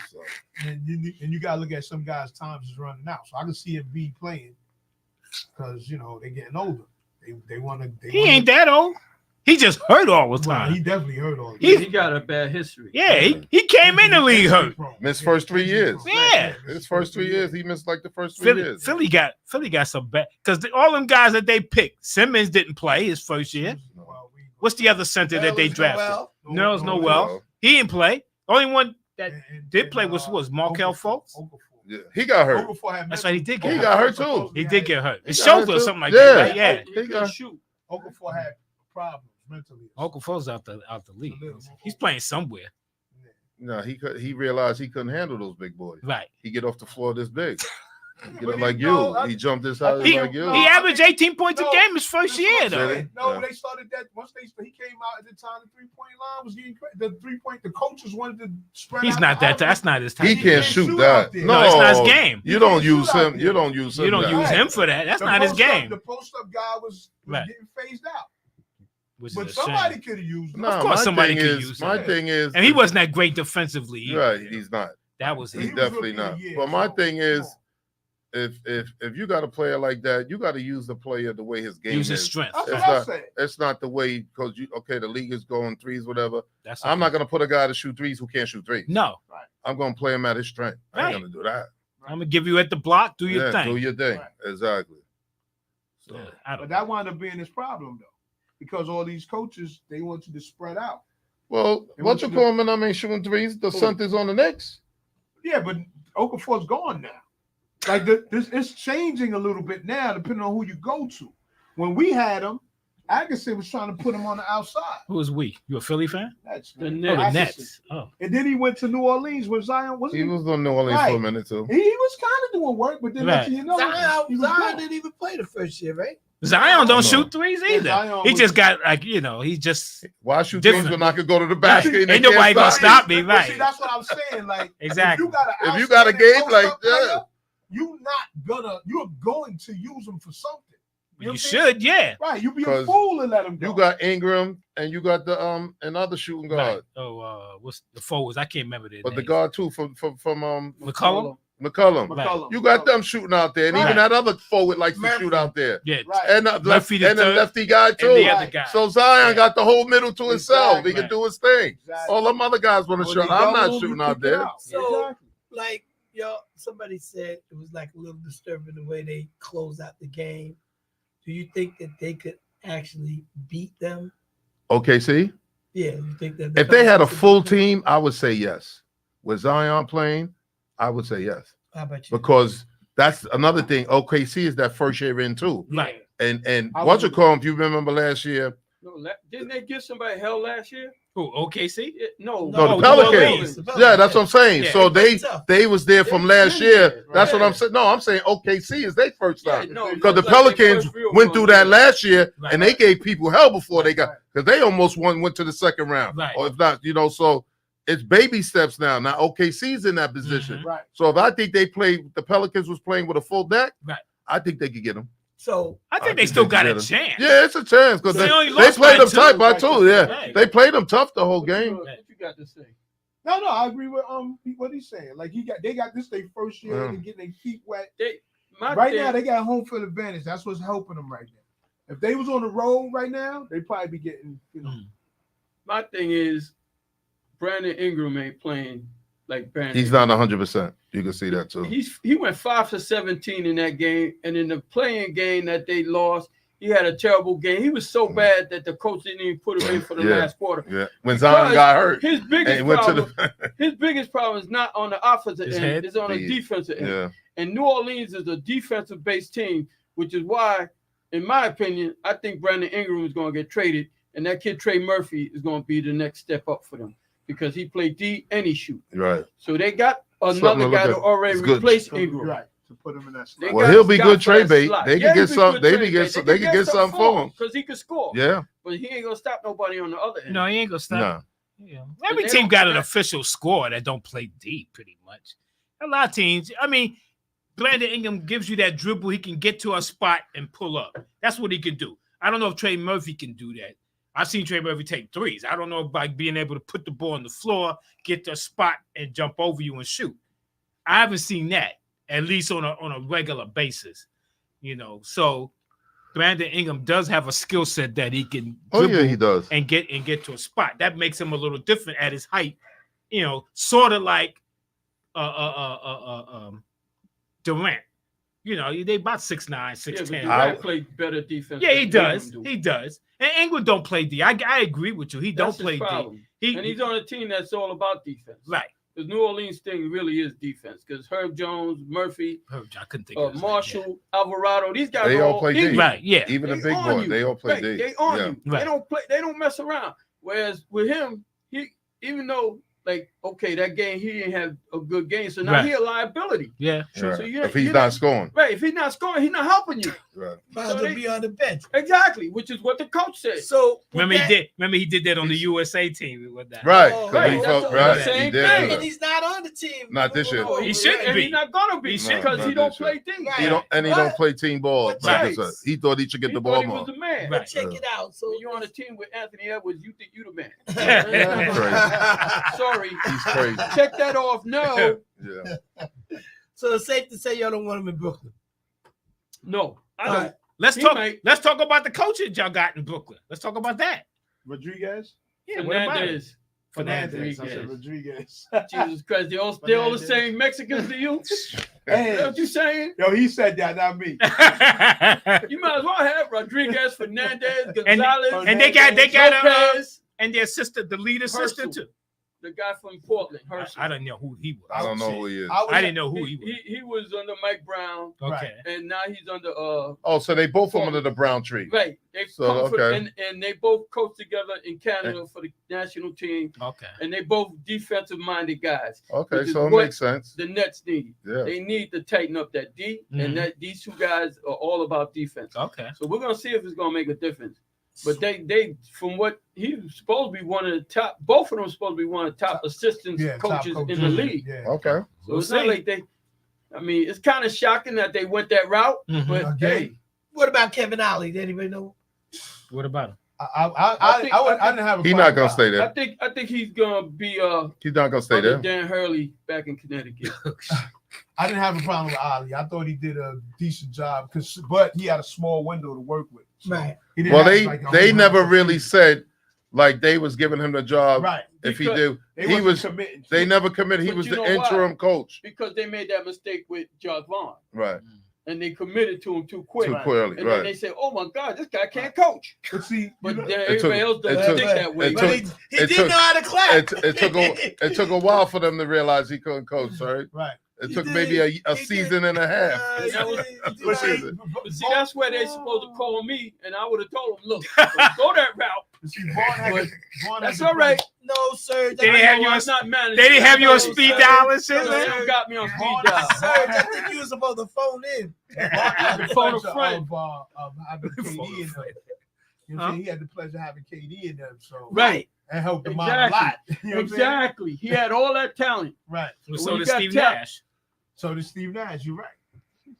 So. And you got to look at some guys' times is running out. So I can see it be playing because they're getting older. They want to. He ain't that old. He just hurt all the time. Well, he definitely hurt all the time. He got a bad history. Yeah, he came in the league hurt. Missed first 3 years. Yeah, his first 3 years, he missed like the first 3 years. Philly got some bad because all them guys that they picked, Simmons didn't play his first year. What's the other center that they drafted? Noel. He didn't play. Only one that did play was Markelle Fultz. Yeah, he got hurt. That's right. He did get hurt. He got hurt too. He did get hurt. His shoulder or something like that. Right? Yeah. He got shoot. Okafor had problems mentally. Okafor's out the league. He's playing somewhere. No, he realized he couldn't handle those big boys. Right. He get off the floor this big. Like you. He jumped this high like you. He averaged 18 points a game his first year, though. No, they started that once he came out at the time. The 3-point line was getting the 3-point. The coaches wanted to spread. He's not that. That's not his time. He can't shoot that. No, it's not his game. You don't use him. You don't use him. You don't use him for that. That's not his game. The post-up guy was getting phased out. But somebody could have used him. Of course, somebody could use him. My thing is, and he wasn't that great defensively. Right, he's not. That was he's definitely not. But my thing is, if you got a player like that, you got to use the player the way his game Use his is. strength. That's It's what I not, say. it's not the way because the league is going threes, whatever. That's I'm not gonna put a guy to shoot threes who can't shoot threes. No, I'm gonna play him at his strength. I Right. ain't gonna do that. I'm gonna give you at the block. Do your Yeah, thing. do your thing. Right. Exactly. So, Yeah, I But don't. that wound up being his problem, though, because all these coaches, they want you to spread out. well, And what what you you call him? And I mean, shooting threes. The Who? Sundays on the Knicks. Yeah, but Okafor's gone now. Like this, it's changing a little bit now, depending on who you go to. When we had him, Agassi was trying to put him on the outside. Who is we? You a Philly fan? That's The Oh, Nets. the Agassi. Nets. Oh, And then he went to New Orleans with Zion. Wasn't He he? was on New Orleans for a Right. minute too. He was kind of doing work, but then Right. next thing you know, he was Zion gone. didn't even play the first year, right? Zion don't No. shoot threes either. Zion He was- just got like he just Why shoot Different. threes when I could go to the basket? and they Ain't nobody can't gonna me? stop me, But right? See, that's what I'm saying. Like, Exactly. if you got a game outstanding like post-up that. player, you're going to use them for something. know you what I'm saying? should, yeah. Right, you be a 'Cause fool and let him go. You got Ingram and you got the another shooting guard, Right. Oh, what's the forwards? I can't remember their but the names. guard too from McCollum. McCullum. McCollum. You got them shooting out there, and even Right. that other forward likes to Murphy. shoot out there, Yeah, Right. and the Murphy the and the third, lefty guy and too. the other guy. So Zion Yeah. got the whole middle to himself. He Exactly. can do his thing. Exactly. All them other guys want to When shoot. they I'm not double, you shooting out kick it there. out. So- Exactly. Like, somebody said it was like a little disturbing the way they closed out the game. Do you think that they could actually beat them? OKC. Yeah, you think that If they had a full team, I would say yes. With Zion playing, I would say yes, How about you? because that's another thing. OKC is that first year in too, Right. and I what you would- call him? If you remember last year, Didn't they give somebody hell last year? Who? OKC? no, No, New the Orleans. Pelicans. Yeah, that's what I'm saying. Yeah. So They they play tough. they was there from They last been year. there, That's what right. I'm saying. No, I'm saying OKC is their first Yeah, time. no, Because the that's like their Pelicans first real went one. through that last year, Right. and they gave people hell before they got, Right. because they almost went to the second round, Right. or if not, so it's baby steps now. Now OKC's in that position. Right. So if I think the Pelicans was playing with a full deck, Right. I think they could get them. So I think I they think still they got a did it. chance. Yeah, it's a chance because They they only lost played by them tight by two. 2. Yeah, Right. they played them tough the whole What game. you got to say? No, I agree with what he's saying. Like they got this their first year Yeah. and getting their feet wet. My Right thing- now, they got home field advantage. That's what's helping them right now. If they was on the road right now, they'd probably be getting, my thing is Brandon Ingram ain't playing like Brandon. He's not 100%. You can see that too. He went 5 for 17 in that game, and in the playing game that they lost, he had a terrible game. He was so bad that the coach didn't even put him in for the Yeah. last quarter. Yeah, when Zion Because got hurt, His and biggest he went to problem, the his biggest problem is not on the offensive His end; head? it's on the Yeah. defensive end. yeah. And New Orleans is a defensive-based team, which is why, in my opinion, I think Brandon Ingram is going to get traded, and that kid Trey Murphy is going to be the next step up for them because he played D and he shoot. Right. So they got Something another to guy look to at. already It's good. replace Ingram. right, to put them in that They slot. Well, got he'll be Scott good for trade that bait. slot. They can Yeah, get he'll be some. good They trade can get bait. some. They can get something for him. because he can score. Yeah. But he ain't gonna stop nobody on the other end. No, he ain't gonna stop. No. Yeah. Every they team don't- got an official score that don't play deep, pretty much. A lot of teams. I mean, Brandon Ingram gives you that dribble. He can get to a spot and pull up. That's what he can do. I don't know if Trey Murphy can do that. I've seen Trey Murphy take threes. I don't know about being able to put the ball on the floor, get to a spot, and jump over you and shoot. I haven't seen that, at least on a regular basis. So Brandon Ingram does have a skill set that he can Oh dribble yeah, he does. and get to a spot. That makes him a little different at his height, sort of like Durant. They about 6'9", Yeah, but 6'10". Durant played better defense. Yeah, he than does. Ingram do. He does. And Ingram don't play D. I agree with you. He That's don't play his D. problem. He And he's on a team that's all about defense. right. The New Orleans thing really is defense because Herb Jones, Murphy, I couldn't think of his name, Marshall, Alvarado, these guys They are all play D. yeah. Right, yeah. Even the They big on boy, you. they all play Right, D. they on Yeah. you. Right. They don't play. They don't mess around. Whereas with him, he even though that game he didn't have a good game, so now Right. he a liability. Yeah. Right. So If he's not scoring, Right, if he's not scoring, he's not helping you. right. might as So well they- be on the bench. Exactly, which is what the coach said. So Remember he did that on the USA team with that. Right. Oh, 'cause right. he That's felt what right. I'm He saying. did. Thing. and he's not on the team. Not this year. No, He shouldn't and be. he's not gonna be He shouldn't because be. he don't play D. Right. He don't, and he What? don't play team ball. What Like I type? said. He thought he should get He the thought ball he more. was the man. Right. Check it out. So When you're on a team with Anthony Edwards, you think you the man. Crazy. Sorry, He's crazy. check that off. No, Yeah. So it's safe to say y'all don't want him in Brooklyn. No, I All don't. right. Let's He talk. might. Let's talk about the coaches y'all got in Brooklyn. Let's talk about that. Rodriguez. Yeah, what about it? Fernandez. I said Rodriguez. Jesus Christ, they all the same Mexicans to you? That's what you saying? Yo, he said that, not me. You might as well have Rodriguez, Fernandez, Gonzalez, and they got Lopez, and their assistant, the lead assistant Herschel. too. The guy from Portland, Herschel. I don't know who he was. I don't know who he is. I didn't know who he was. He was under Mike Brown, Okay. and now he's under Oh, so they both from under the Brown tree. right. They So, come from, okay. and they both coach together in Canada for the national team, Okay. and they both defensive minded guys. Okay, Which is so it what makes sense. The Nets need. Yeah. They need to tighten up that D, Mhm. and that these two guys are all about defense. Okay. So we're gonna see if it's gonna make a difference. But they from what he's supposed to be one of the top, both of them supposed to be one of the top assistants coaches in the league. Yeah. Okay. So it's not like I mean, it's kind of shocking that they went that route, Mhm. but Okay. hey, What about Kevin Ollie? Did anybody know? What about him? I didn't have a He's problem not gonna with stay I there. think he's gonna be He's not gonna stay under there. Dan Hurley back in Connecticut. I didn't have a problem with Ali. I thought he did a decent job, but he had a small window to work with. So Right. he didn't Well, have, they like, a they whole never lot of really things. said like they was giving him the job. Right. If he Because do, They he wasn't was. committing. They never committed. He But was you the know why? interim coach. Because they made that mistake with Josh Vaughn, Right. and they committed to him too quick. Too Right. quickly. And then they Right. said, "Oh my God, this guy can't coach." But see, But you know, then It took- everybody else doesn't it took- think that way. it But took- he it didn't took- know how to clap. It took a while for them to realize he couldn't coach. Right. right. It He took did. maybe a He season and a half. He That was- did. But see, But see, that's where they supposed to call me, and I would have told them, "Look, don't go that route." see, Vaughn That's had all right. No, sir. They didn't I have know you I'm on- not managing. They didn't have you on No, speed sir. dial and shit, No, man. they don't got me on speed Vaughn- dial. Sir, I think you were supposed to phone in. had the Phone a pleasure friend. of having KD in them. You know what I'm saying? He had the pleasure of having KD in them, so Right. and helped him out a lot. You know what I'm saying? Exactly. He had all that talent, Right. So When did you got Steve tapped- Nash. So did Steve Nash. You're right.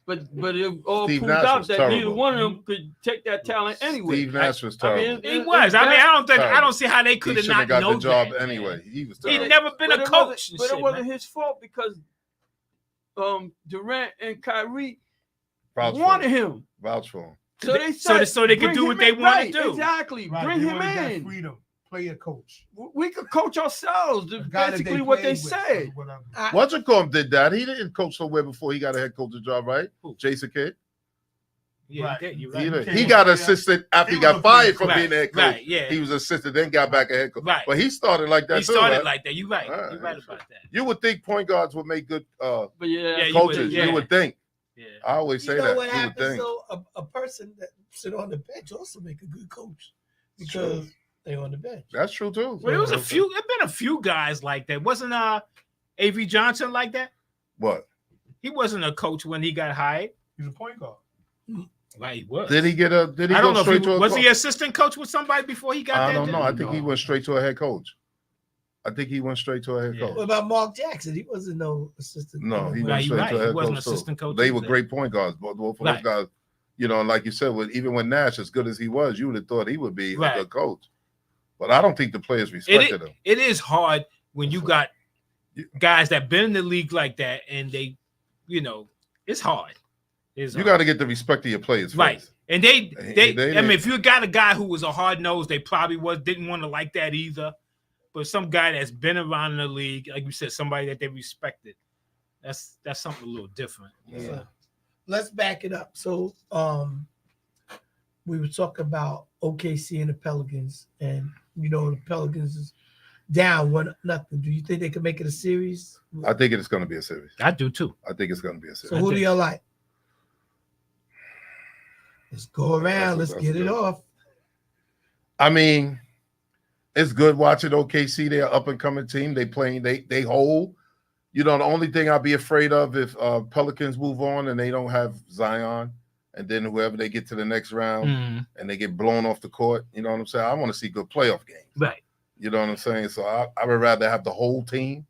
but it all Steve proves Nash out was that terrible. neither one of them could take that talent anyway. Steve Nash was I mean, terrible. He was. I mean, I Terrible. don't see how they He could have shouldn't have not got known the job that, man. anyway. He was He'd terrible. never been But a it coach. wasn't- and But shit, it wasn't man. his fault because Durant and Kyrie Vouch for wanted him. him. Vouch for him. So they So said, they- so they could "Bring do him what they in." wanna Right, do. Exactly. Right. Bring They him wanted that in. freedom. Player coach. We could coach ourselves. The That's guy that basically what they played with, said. or whatever. Whatchamacallit did that. He didn't coach somewhere before he got a head coaching job, right? Who? Jason Kidd. Yeah, Right. you're He, right. can't he go got there. assistant after he He got was a fired player from Right, being a head coach. right, yeah. He was assistant, then got back a head coach. Right. But he started like that He too. started right? like that. You're right. Right. You're right about that. You would think point guards would make good But yeah, you coaches. would, yeah. You would think. Yeah. I always You say know that. what You would happens think. though? A person that sit on the bench also make a good coach because they on the bench. That's true too. Well, there was a few. There've been a few guys like that. Wasn't A.V. Johnson like that? What? He wasn't a coach when he got hired. He's a point guard. Right, he was. Did he get a? Did he I go don't know if straight he to a? was coach? he assistant coach with somebody before he got I that? don't know. I job? think he went straight to a head coach. I think he went straight to a head Yeah. coach. What about Mark Jackson? He wasn't no assistant. No, he Right, went you're straight right. to a He head wasn't coach. an assistant coach They were either. great point guards. Both of Right. those guys. You know, and like you said, even with Nash, as good as he was, you would have thought he would be Right. a good coach. But I don't think the players respected him. It is hard when you got guys that been in the league like that, and they, it's hard. It's You hard. got to get the respect of your players, Right. first. And they I mean, they- if you got a guy who was a hard nose, they probably didn't want to like that either. But some guy that's been around in the league, like you said, somebody that they respected, that's something a little different. So, let's back it up. So we were talking about OKC and the Pelicans, and the Pelicans is down 1-0. Do you think they can make it a series? I think it's going to be a series. I do too. I think it's going to be a So series. who do y'all like? Let's go around. That's Let's get it good. off. I mean, it's good watching OKC. They're an up and coming team. They playing. They hold. The only thing I'd be afraid of if Pelicans move on and they don't have Zion, and then whoever they get to the next round and they get blown off the court. You know what I'm saying? I want to see good playoff games. Right. You know what I'm saying? So I would rather have the whole team,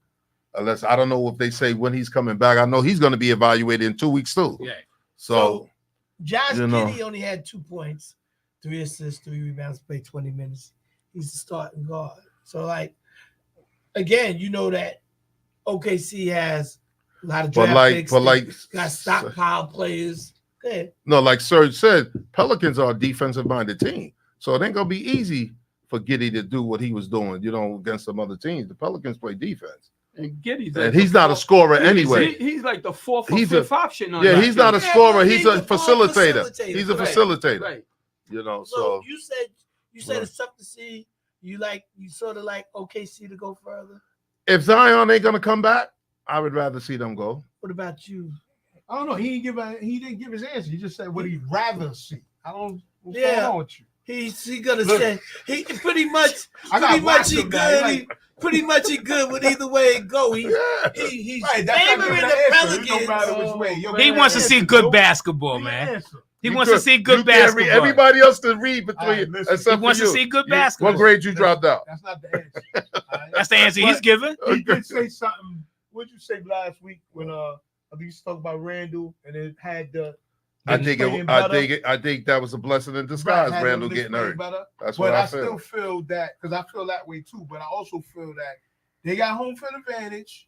unless I don't know if they say when he's coming back. I know he's going to be evaluated in 2 weeks too. Yeah. So Josh you know. Giddey only had 2 points, 3 assists, 3 rebounds, played 20 minutes. He's the starting guard. So, again, you know that OKC has A lot of But draft like, picks. but like, got stockpile players. Go ahead. no, like Serge said, Pelicans are a defensive-minded team, so it ain't gonna be easy for Giddey to do what he was doing, against some other teams. The Pelicans play defense, And Giddey's and he's not a scorer anyway. He's like the fourth or He's a- fifth option. On Yeah, that he's not a team. scorer. Yeah, He's a he's a ball facilitator. facilitator. He's a Right, facilitator. Right. So So you said it's tough to see. You sort of like OKC to go further. if Zion ain't gonna come back, I would rather see them go. What about you? I don't know. He didn't give his answer. He just said what he'd rather see. I don't. What's Yeah. going on with you? He gonna Look. say he pretty much I got pretty much he him now. good. He like, Pretty much he good with either way it go. He's right, that's not favoring giving the an answer. It don't Pelicans. matter which way. Your He man wants to answer, see good nope. basketball, Your man. answer. He You wants to could- see you good can't read- basketball. Everybody else to read between Alright, listen. except He wants for to you. see good Yeah, basketball. What grade you dropped out? That's not the answer. Alright? That's the answer he's But- giving. He did say something. What did you say last week when I think you talked about Randall and it had the I think playing I think that was a blessing in disguise. had Randall him getting playing hurt. better. That's But what I I still feel. feel that because I feel that way too. But I also feel that they got home field advantage,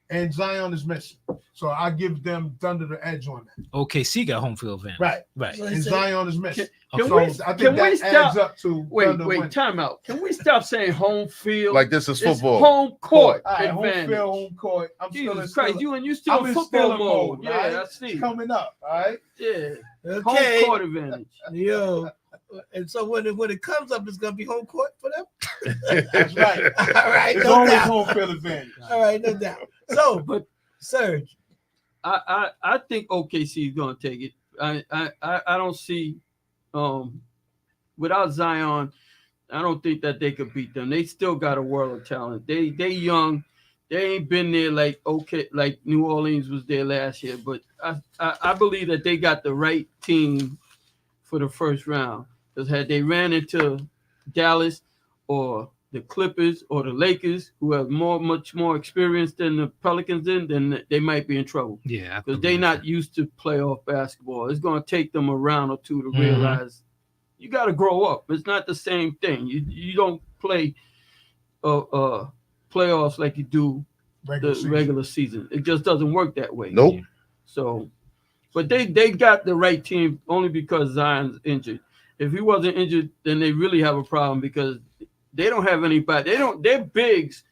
and Zion is missing. So I give them Thunder the edge on that. OKC got home field advantage. Right. So And he said, Zion is missing. Can So we- I think can we that stop- adds up to Wait, Thunder winning. time out. Can we stop saying home field? Like this is It's football. home court All right, home advantage. field, home court. I'm still Jesus Christ, you still I'm in in football Steeler mode. mode, Yeah, right? I see. coming up. All right. Yeah, okay, home court advantage. yo. And so when it comes up, it's gonna be home court for them. That's right. All right, It's no always doubt. home field advantage. All right, no doubt. So, But Serge, I think OKC is going to take it. I don't see without Zion, I don't think that they could beat them. They still got a world of talent. They young. They ain't been there like New Orleans was there last year. But I believe that they got the right team for the first round. Because had they ran into Dallas or the Clippers or the Lakers, who have much more experience than the Pelicans did, then they might be in trouble. Yeah, Because they're not used to playoff basketball. It's going to take them a round or two to Mhm. realize you got to grow up. It's not the same thing. You don't play playoffs like you do the regular season. It just doesn't work that way. Nope. So, but they got the right team only because Zion's injured. If he wasn't injured, then they really have a problem because they don't have anybody. Their bigs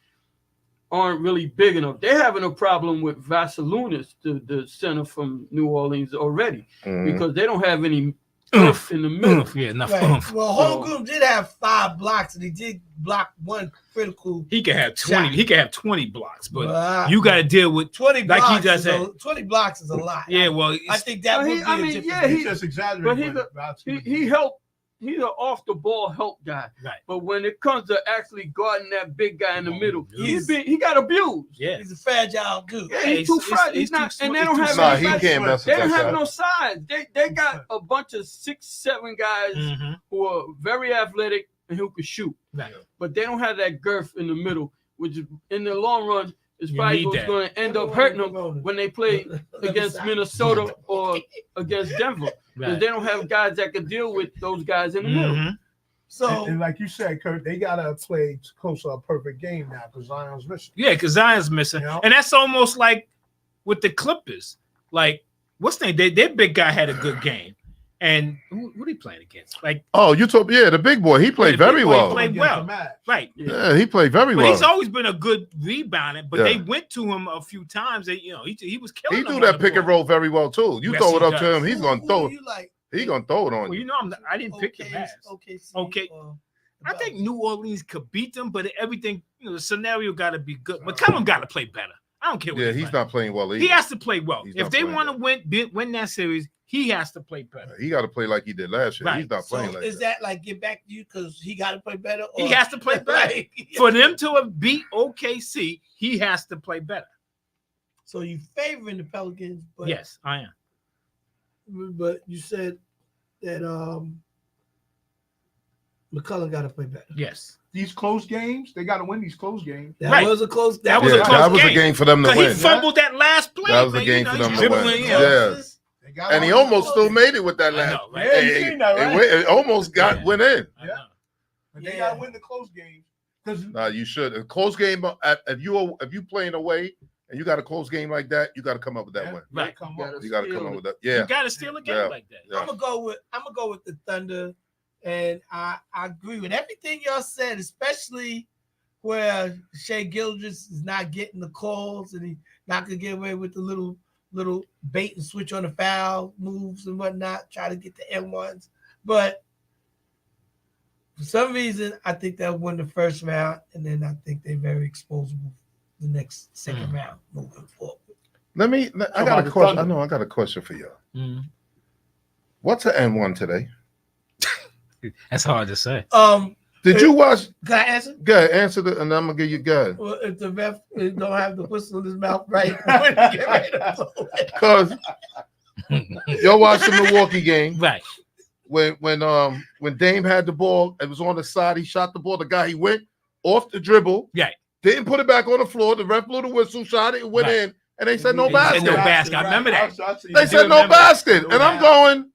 aren't really big enough. They're having a problem with Vassiliounas, the center from New Orleans already, Mhm. because they don't have any Oomph. in the middle. Oomph. Yeah, enough right. oomph. Well, Holmgren did have 5 blocks, and he did block one critical. He could have 20. Shot. He could have 20 blocks, but But you got to deal with 20 like blocks. he just said. 20 blocks is a lot. Yeah, well, I think that Well, would he- be I a mean, different. yeah, He just exaggerated. but he helped. He's an off the ball help guy. Right. But when it comes to actually guarding that big guy in the Oh, middle, he's- he got abused. yeah. He's a fragile dude. Yeah, Yeah, he's too he's- fragile. he's He's not, too and they small- don't he's have too Nah, small. he anybody- can't mess They with don't that have no side. size. They got a bunch of 6, 7 guys Mhm. who are very athletic and who can shoot, Right. but they don't have that girth in the middle, which in the long run is You probably need that. going to end up hurting them when they play against Minnesota or against Denver, because Right. they don't have guys that can deal with those guys in the middle. Mhm. So and like you said, Kurt, they gotta play close to a perfect game now because Zion's missing. Yeah, because Zion's missing, Yeah. and that's almost like with the Clippers. Like, what's the name? Their big guy had a good game, and who are he playing against? Like, Oh, you told the big boy. He played the big very boy well. played Against well. the Mavs. right? Yeah, he played very But well. he's always been a good rebounder. But they Yeah. went to him a few times. He was killing. He them do on that the pick and ball. roll very well too. You Yes, throw he it up does. to him, he's gonna throw it. You like He gonna throw it on Well, you. you know, I didn't pick the Mavs. OKC, Okay. or I think New Orleans could beat them, but everything, the scenario got to be good. McCollum got to play better. I don't care what Yeah, he's he's playing. not playing well either. He has to play well. He's If not they playing want to win that series, he has to play better. He got to play like he did last year. Right. He's not So playing like is that. that like get back to you because he got to play better? He or- has to play better. Like, For them to have beat OKC, he has to play better. So you favoring the Pelicans, but Yes, I am. But you said that McCullough got to play better. Yes. These close games, they gotta win these close games. That Right. was a close. That was a Yeah, close that was a game. game for them to Because he win. fumbled that last play. That was a man. game for he's them to dribbling, win. yeah. Yeah. They got And he all almost still made it with that I last. know, right? Yeah, you seen that, right? It almost got Yeah. went in. I know. But they Yeah. gotta win the close games. Because You should. A close game. If you playing away and you got a close game like that, you got to come up with that win. Right. You got to come up with that. You Yeah. got to steal a game Yeah. like that. Yeah. I'm gonna go with the Thunder, and I agree with everything y'all said, especially where Shea Gilgeous is not getting the calls and he's not gonna get away with the little bait and switch on the foul moves and whatnot, try to get the M1s. But for some reason, I think they'll win the first round, and then I think they're very exposable the next second round moving forward. I got a question. I know I got a question for you. Mm. What's an N1 today? That's hard to say. Did you watch? Can I answer? Go ahead, answer the, and I'm gonna give you go. Well, if the ref don't have the whistle in his mouth right, Because y'all watched the Milwaukee game. Right. When Dame had the ball, it was on the side. He shot the ball. The guy, he went off the dribble. Right. Didn't put it back on the floor. The ref blew the whistle, shot it, went in, and they said no They said basket. no basket. I remember that. They said no basket, and I'm going.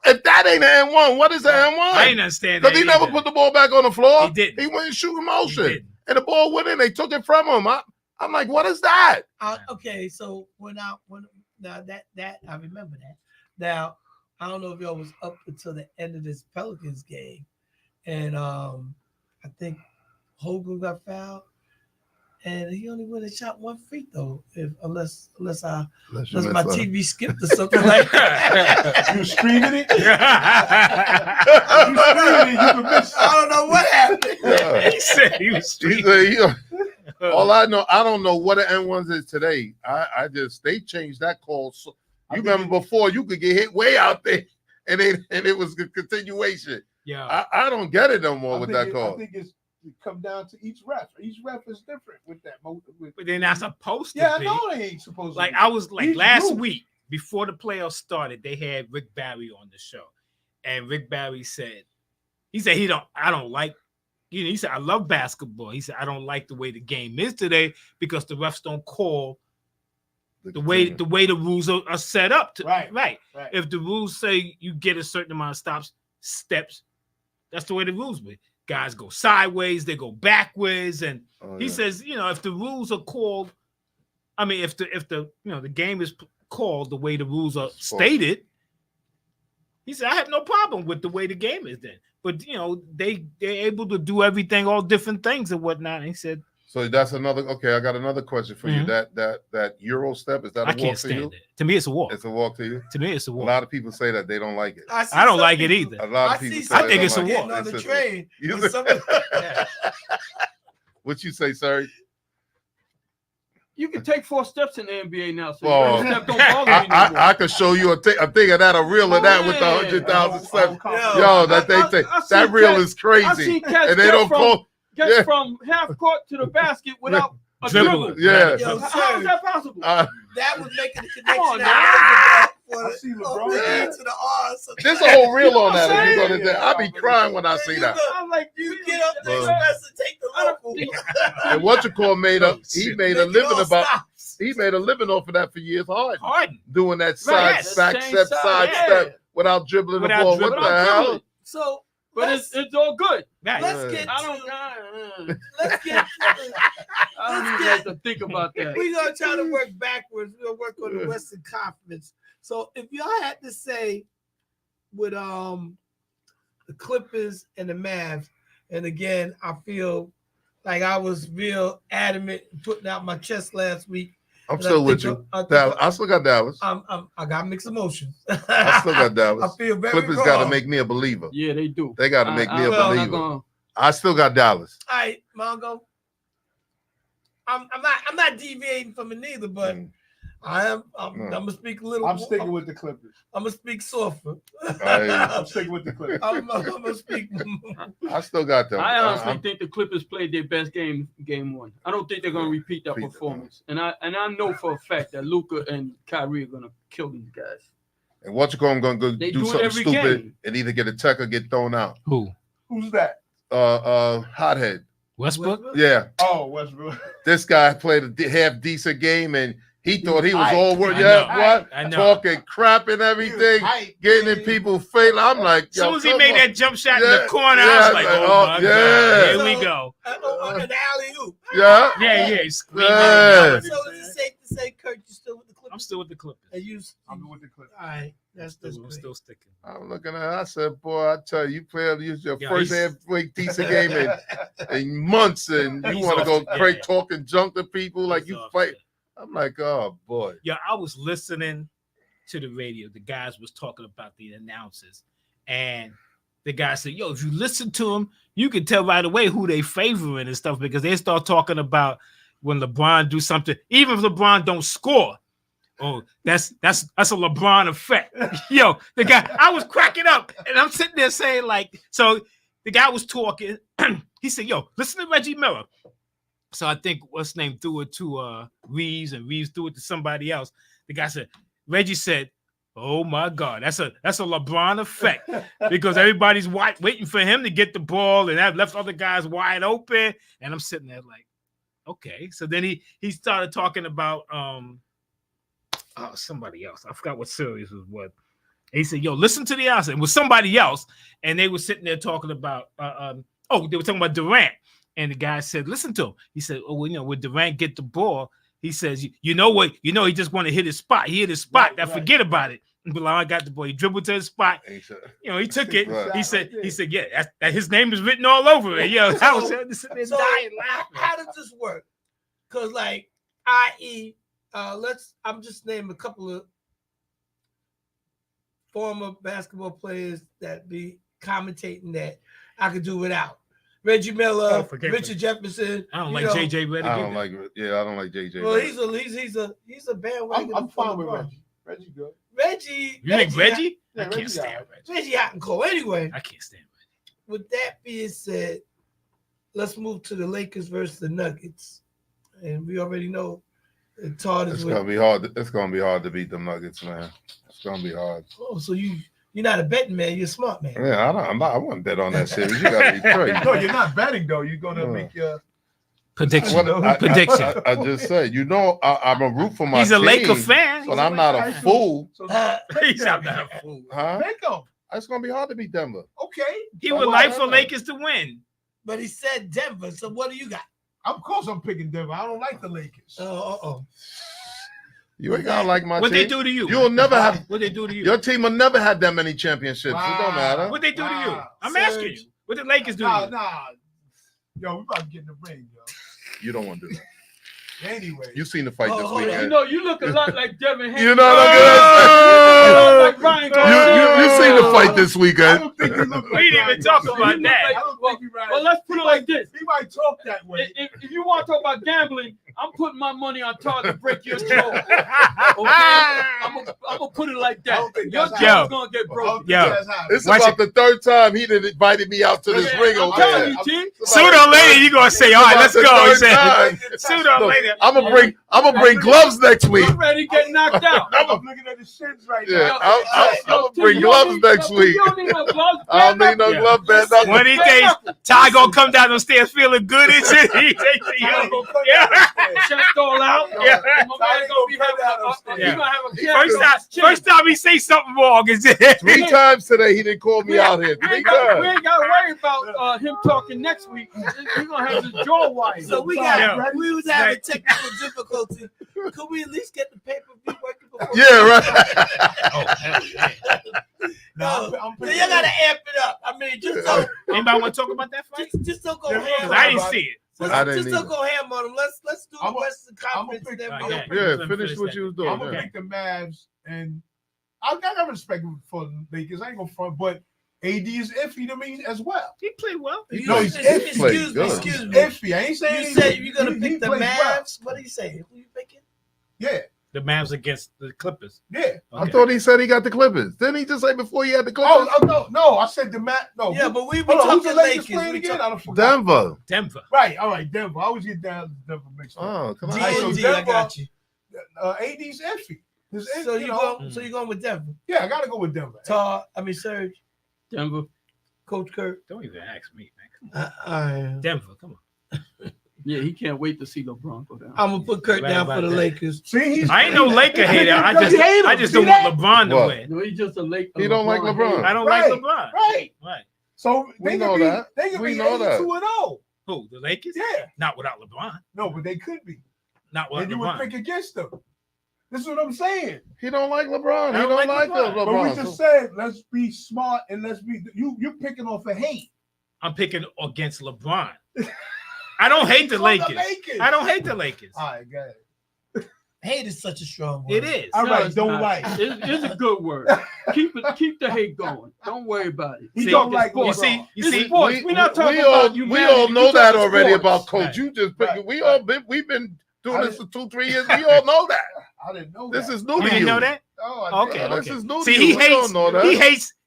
If that ain't an N1, what is an N1? I ain't understand that. Because he never put the ball back on the floor. He didn't. He went in shooting He motion, didn't. and the ball went in. They took it from him. I'm like, what is that? Okay, so when now that I remember that. Now I don't know if y'all was up until the end of this Pelicans game, and I think Hogan got fouled, and he only went and shot one free throw, unless my TV skipped or something like that. You streaming it? I don't know what happened. He said he was street. All I know, I don't know what an N1s is today. I just they changed that call. So, you remember before you could get hit way out there, and it was a continuation. Yeah. I don't get it no more with that call. I think it come down to each ref. Each ref is different with that. But they're not supposed to Yeah, I be. know they ain't supposed to. Like be. I was like He's last new. week before the playoffs started, they had Rick Barry on the show, and Rick Barry said, I don't like, he said I love basketball. He said I don't like the way the game is today because the refs don't call the way the rules are set up. Right. If the rules say you get a certain amount of steps, that's the way the rules be. Guys go sideways, they go backwards, and he says, if the rules are called, I mean, if the the game is called the way the rules are stated, he said I have no problem with the way the game is then. But they're able to do everything, all different things and whatnot. And he said, so that's another. Okay, I got another question for you. That Euro step, is that a I walk can't for you? stand it. To me, it's a walk. It's a walk to you. To me, it's a A walk. lot of people say that they don't like it. I don't like it either. A lot of people say I they think don't it's a like it. walk. On the It's train. You with some of- What you say, sir? You can take 4 steps in the NBA now, so Oh. your step don't bother me no more. I could show you a thing of that, a reel of that with the 100,000 steps. Yo, that they take I seen that reel cats- is I crazy, seen cats and they don't call. get from half court to the basket without a Dribbling. dribble. Yeah, Yo, How is that possible? that was making the connection. on, For I see the LeBron. O to the R. So there's a whole reel on that. You know If you what go I'm to that, I be crying when I see that. I'm like, you get up there Bro. and take the local. And what you call made a he made a Make it living all about. stops. He made a living off of that for years. Harden. Doing that Right, side yes, back same step, side, side yeah. step without dribbling Without the ball. dribbling. What the hell? So But it's all good. Right. let's get I to, don't. let's get to, I don't even have to think about that. we're gonna try to work backwards. We're gonna work on the Western Conference. So if y'all had to say with the Clippers and the Mavs, and again, I feel like I was real adamant putting out my chest last week. I'm And still I with think you. I think Dallas. I still got Dallas. I got mixed emotions. I still got I Dallas. feel very Clippers wrong. got to make me a believer. Yeah, they do. They got to make me a well, believer. I still got Dallas. All right, Mongo. I'm not deviating from it neither, but I'm gonna speak a little. I'm sticking with the Clippers. I'm gonna speak softer. I'm sticking with the Clippers. I'm gonna speak. I still got them. I honestly I'm- think the Clippers played their best game 1. I don't think they're gonna repeat that Repeat that. performance. And I know for a fact that Luka and Kyrie are gonna kill these guys. and what you call going to They do do it something every stupid game. and either get a tech or get thrown out. Who? Who's that? Hothead. Westbrook? Yeah, Oh, Westbrook. this guy played a half decent game and He thought he was hype. all work. I Yeah, know. what? I know. Talking crap and everything, Hype, getting in man. people's face. I'm like, As soon as he come made on. that jump shot in Yeah, the corner, I yeah, was like, like, oh, oh, my yeah. God. Here we So, go. An alley-oop. Yeah. Yeah, he's screaming. Yeah. So is it safe to say, Kurt, you still with the Clippers? I'm still with the Clippers. And you, I'm with the Clippers. all right, that's I'm great. still sticking. I'm looking at it. I said, boy, I tell you, you play use your Yeah, first he's- halfway decent game in months, and you He's want to off go the- yeah, crazy yeah. talking junk to people like He's you off fight. it. I'm like, oh boy. Yeah, I was listening to the radio. The guys was talking about the announcers, and the guy said, "Yo, if you listen to them, you can tell right away who they favoring and stuff because they start talking about when LeBron do something, even if LeBron don't score. Oh, that's a LeBron effect." Yo, the guy, I was cracking up, and I'm sitting there saying like, so the guy was talking. He said, "Yo, listen to Reggie Miller." So I think what's his name threw it to Reeves, and Reeves threw it to somebody else. The guy said, Reggie said, "Oh my God, that's a LeBron effect because everybody's waiting for him to get the ball, and that left other guys wide open." And I'm sitting there like, okay. So then he started talking about somebody else. I forgot what series was what. And he said, "Yo, listen to the answer." It was somebody else, and they were sitting there talking about they were talking about Durant. And the guy said, "Listen to him." He said, "Oh, well, when Durant get the ball, he says, you know what? He just want to hit his spot. He hit his spot. Right, Now right. forget about it." LeBron got the ball. He dribbled to his spot. And he said, He took it. Right. He said, "Yeah, that his name is written all over it." Yo, I was sitting there So dying laughing. how does this work? Because like, i.e., I'm just naming a couple of former basketball players that be commentating that I could do without. Reggie Miller, Oh, forget Richard Jefferson. I don't you like know. JJ Redick. I don't like it. Yeah, I don't like JJ. Well, he's a bandwagon. I'm fine with LeBron. Reggie. Reggie good. Reggie. You think Reggie? Yeah, I can't Reggie stand got Reggie. Reggie hot and cold. Anyway, I can't stand Reggie. with that being said, let's move to the Lakers versus the Nuggets. And we already know that Todd It's is gonna with. be hard. It's gonna be hard to beat them Nuggets, man. It's gonna be hard. Oh, so you're not a betting man. You're a smart man. Yeah, I wouldn't bet on that series. You gotta be crazy. No, you're not betting though. You're gonna Yeah. make your Prediction. What- Prediction. I just said, I'm a root for my He's a team, Laker fan. but I'm not a fool, So He's pick not them. a fool. huh? Pick them. It's gonna be hard to beat Denver. Okay. He So would what? like for Lakers to win. But he said Denver. So what do you got? Of course, I'm picking Denver. I don't like the Lakers. Oh. You ain't gonna like my What team. they do to you? You'll never have. What they do to you? Your team will never have that many championships. It don't matter. What they do to you? Wow. I'm Surge. asking you. What did Lakers do to you? Nah. Yo, we about to get in the ring, yo. You don't want to do that. Anyway. You seen the fight Oh, this hold on. weekend. You look a lot like Devin Haney. You know what Oh! like Ryan You seen the fight this I weekend. don't think you look We didn't even Ryan talk Gosling. about You look that. I don't think you right. Well, let's put it like this. He might talk that way. If you want to talk about gambling, I'm putting my money on Todd to break your jaw. Okay? I'm gonna put it like I that. don't think Your that's jaw's how- gonna get I don't broken. think Yo. that's how- This is Watch about the third time he done invited me out to this Yeah, ring I'm over telling here. you, T. Sooner or later, you're gonna say, "All right, let's go." He said, "Sooner or Look, later." I'm gonna bring gloves next week. I'm ready to get knocked out. I'm looking at the shins right Yeah, now. I'm gonna T, bring you don't gloves need- next week. You don't need no gloves. I don't need no Yeah. glove band. One of nothing. these days, Ty gonna come down those stairs feeling good and shit. Chest all out. Yeah. And my man gonna be having Yeah. he gonna have a First time he say something wrong is it? 3 times today he didn't call me out here. We 3 ain't got times. to worry about him talking next week. He's gonna have his jaw wired. So we was having technical difficulty. Could we at least get the pay-per-view working before? Yeah, right. Oh, hell yeah. No, So I'm you gotta amp it up. I mean, just don't, Anybody want to talk about that fight? just don't go Yeah, ham. 'Cause on I them. didn't see it. I didn't Just don't either. go ham on them. Let's do the I'm a- Western Conference. pick- And then Oh, we yeah. open. Yeah, finish what you was doing. I'm gonna yeah. pick the Mavs, and I got respect for the Lakers. I ain't gonna front, but AD is iffy to me as well. He played well. You- No, he's excuse me, good. excuse He's me. iffy. I ain't saying You said you're gonna he pick the plays Mavs. well. What are you saying? Who you picking? Yeah, The Mavs against the Clippers. yeah. I thought he said he got the Clippers. Didn't he just say before he had the Oh, Clippers? no, I said the Mavs. No, Yeah, but we be hold on, who's talking the Lakers Lakers. playing We again? I talk- don't forget. Denver. Denver. Right, all right, Denver. I always get down to Denver mixed up. Oh, come on. Alright, so D&D, I Denver- got you. AD's iffy. So you go. So you going with Denver? Yeah, I gotta go with Denver. Serge, Denver. Coach Kurt. Don't even ask me, man. Come on. Denver, come on. Yeah, he can't wait to see LeBron go down. I'm gonna put Kurt Right down for about the that. Lakers. See, he's I ain't no Laker hater. I Because he hate him. just See don't that? want LeBron to What? win. No, he's just a late. He don't like LeBron. hater. I don't Right. like LeBron. Right. Right. So We they know could be, that. they could We be know that. 82-0. Who? The Lakers? Yeah. Not without LeBron. No, but they could be. Not without And you would LeBron. pick against them. This is what I'm saying. He don't like LeBron. He I don't don't like like LeBron. LeBron. But we just said, let's be smart and let's be. You're picking off a hate. I'm picking against LeBron. I don't hate the Lakers. I don't hate the Lakers. All right, go ahead. Hate is such a strong word. It is. All right, it's don't not. like. It's a good word. Keep the hate going. Don't worry about it. He See, don't like You LeBron. see, you It's see, sports. We're not talking we all, about we humanity. all know We're that talking already sports. about Coach. Right. You just pick, Right. we've been doing this for 2-3 years. We all know that. I didn't know This that. is new you to didn't you. know that? Oh, I Okay, did. This okay. is new See, to he you. We hates. don't know that.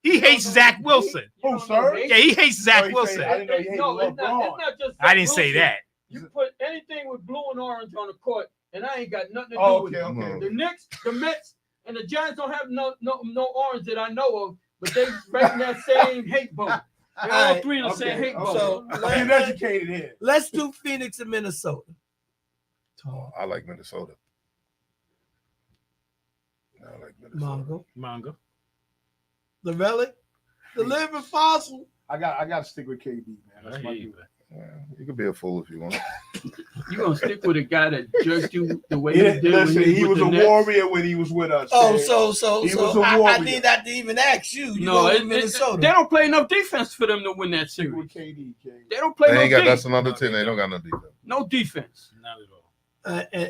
He hates Zach Wilson. Who, You don't sir? know hate? Yeah, he hates Zach Oh, he Wilson. said- I didn't know he hated No, it's LeBron. not just. I didn't say Wilson. that. You put anything with blue and orange on the court, and I ain't got nothing to do Oh, with okay, it. okay. The Knicks, the Mets, and the Giants don't have no orange that I know of, but they right in that same hate boat. They're all Alright, three in the same hate boat. So I'm being educated here. let's do Phoenix and Minnesota. Oh, I like Minnesota. I like Minnesota. Mongo. Manga. The relic. The living fossil. I got to stick with KD, man. That's I my hear you, dude. Yeah, you could be a fool if you want. You gonna stick with a guy that jerked you the way Yeah, he did listen, when he was with a the Nets? warrior when he was with us. Oh, man. so He was a I warrior. need not to even ask you. You No, go with they Minnesota. don't play enough defense for them to win that stick series. with KD, King. They don't play They no ain't got defense. that's another team. They don't got no defense. No defense. Not at all.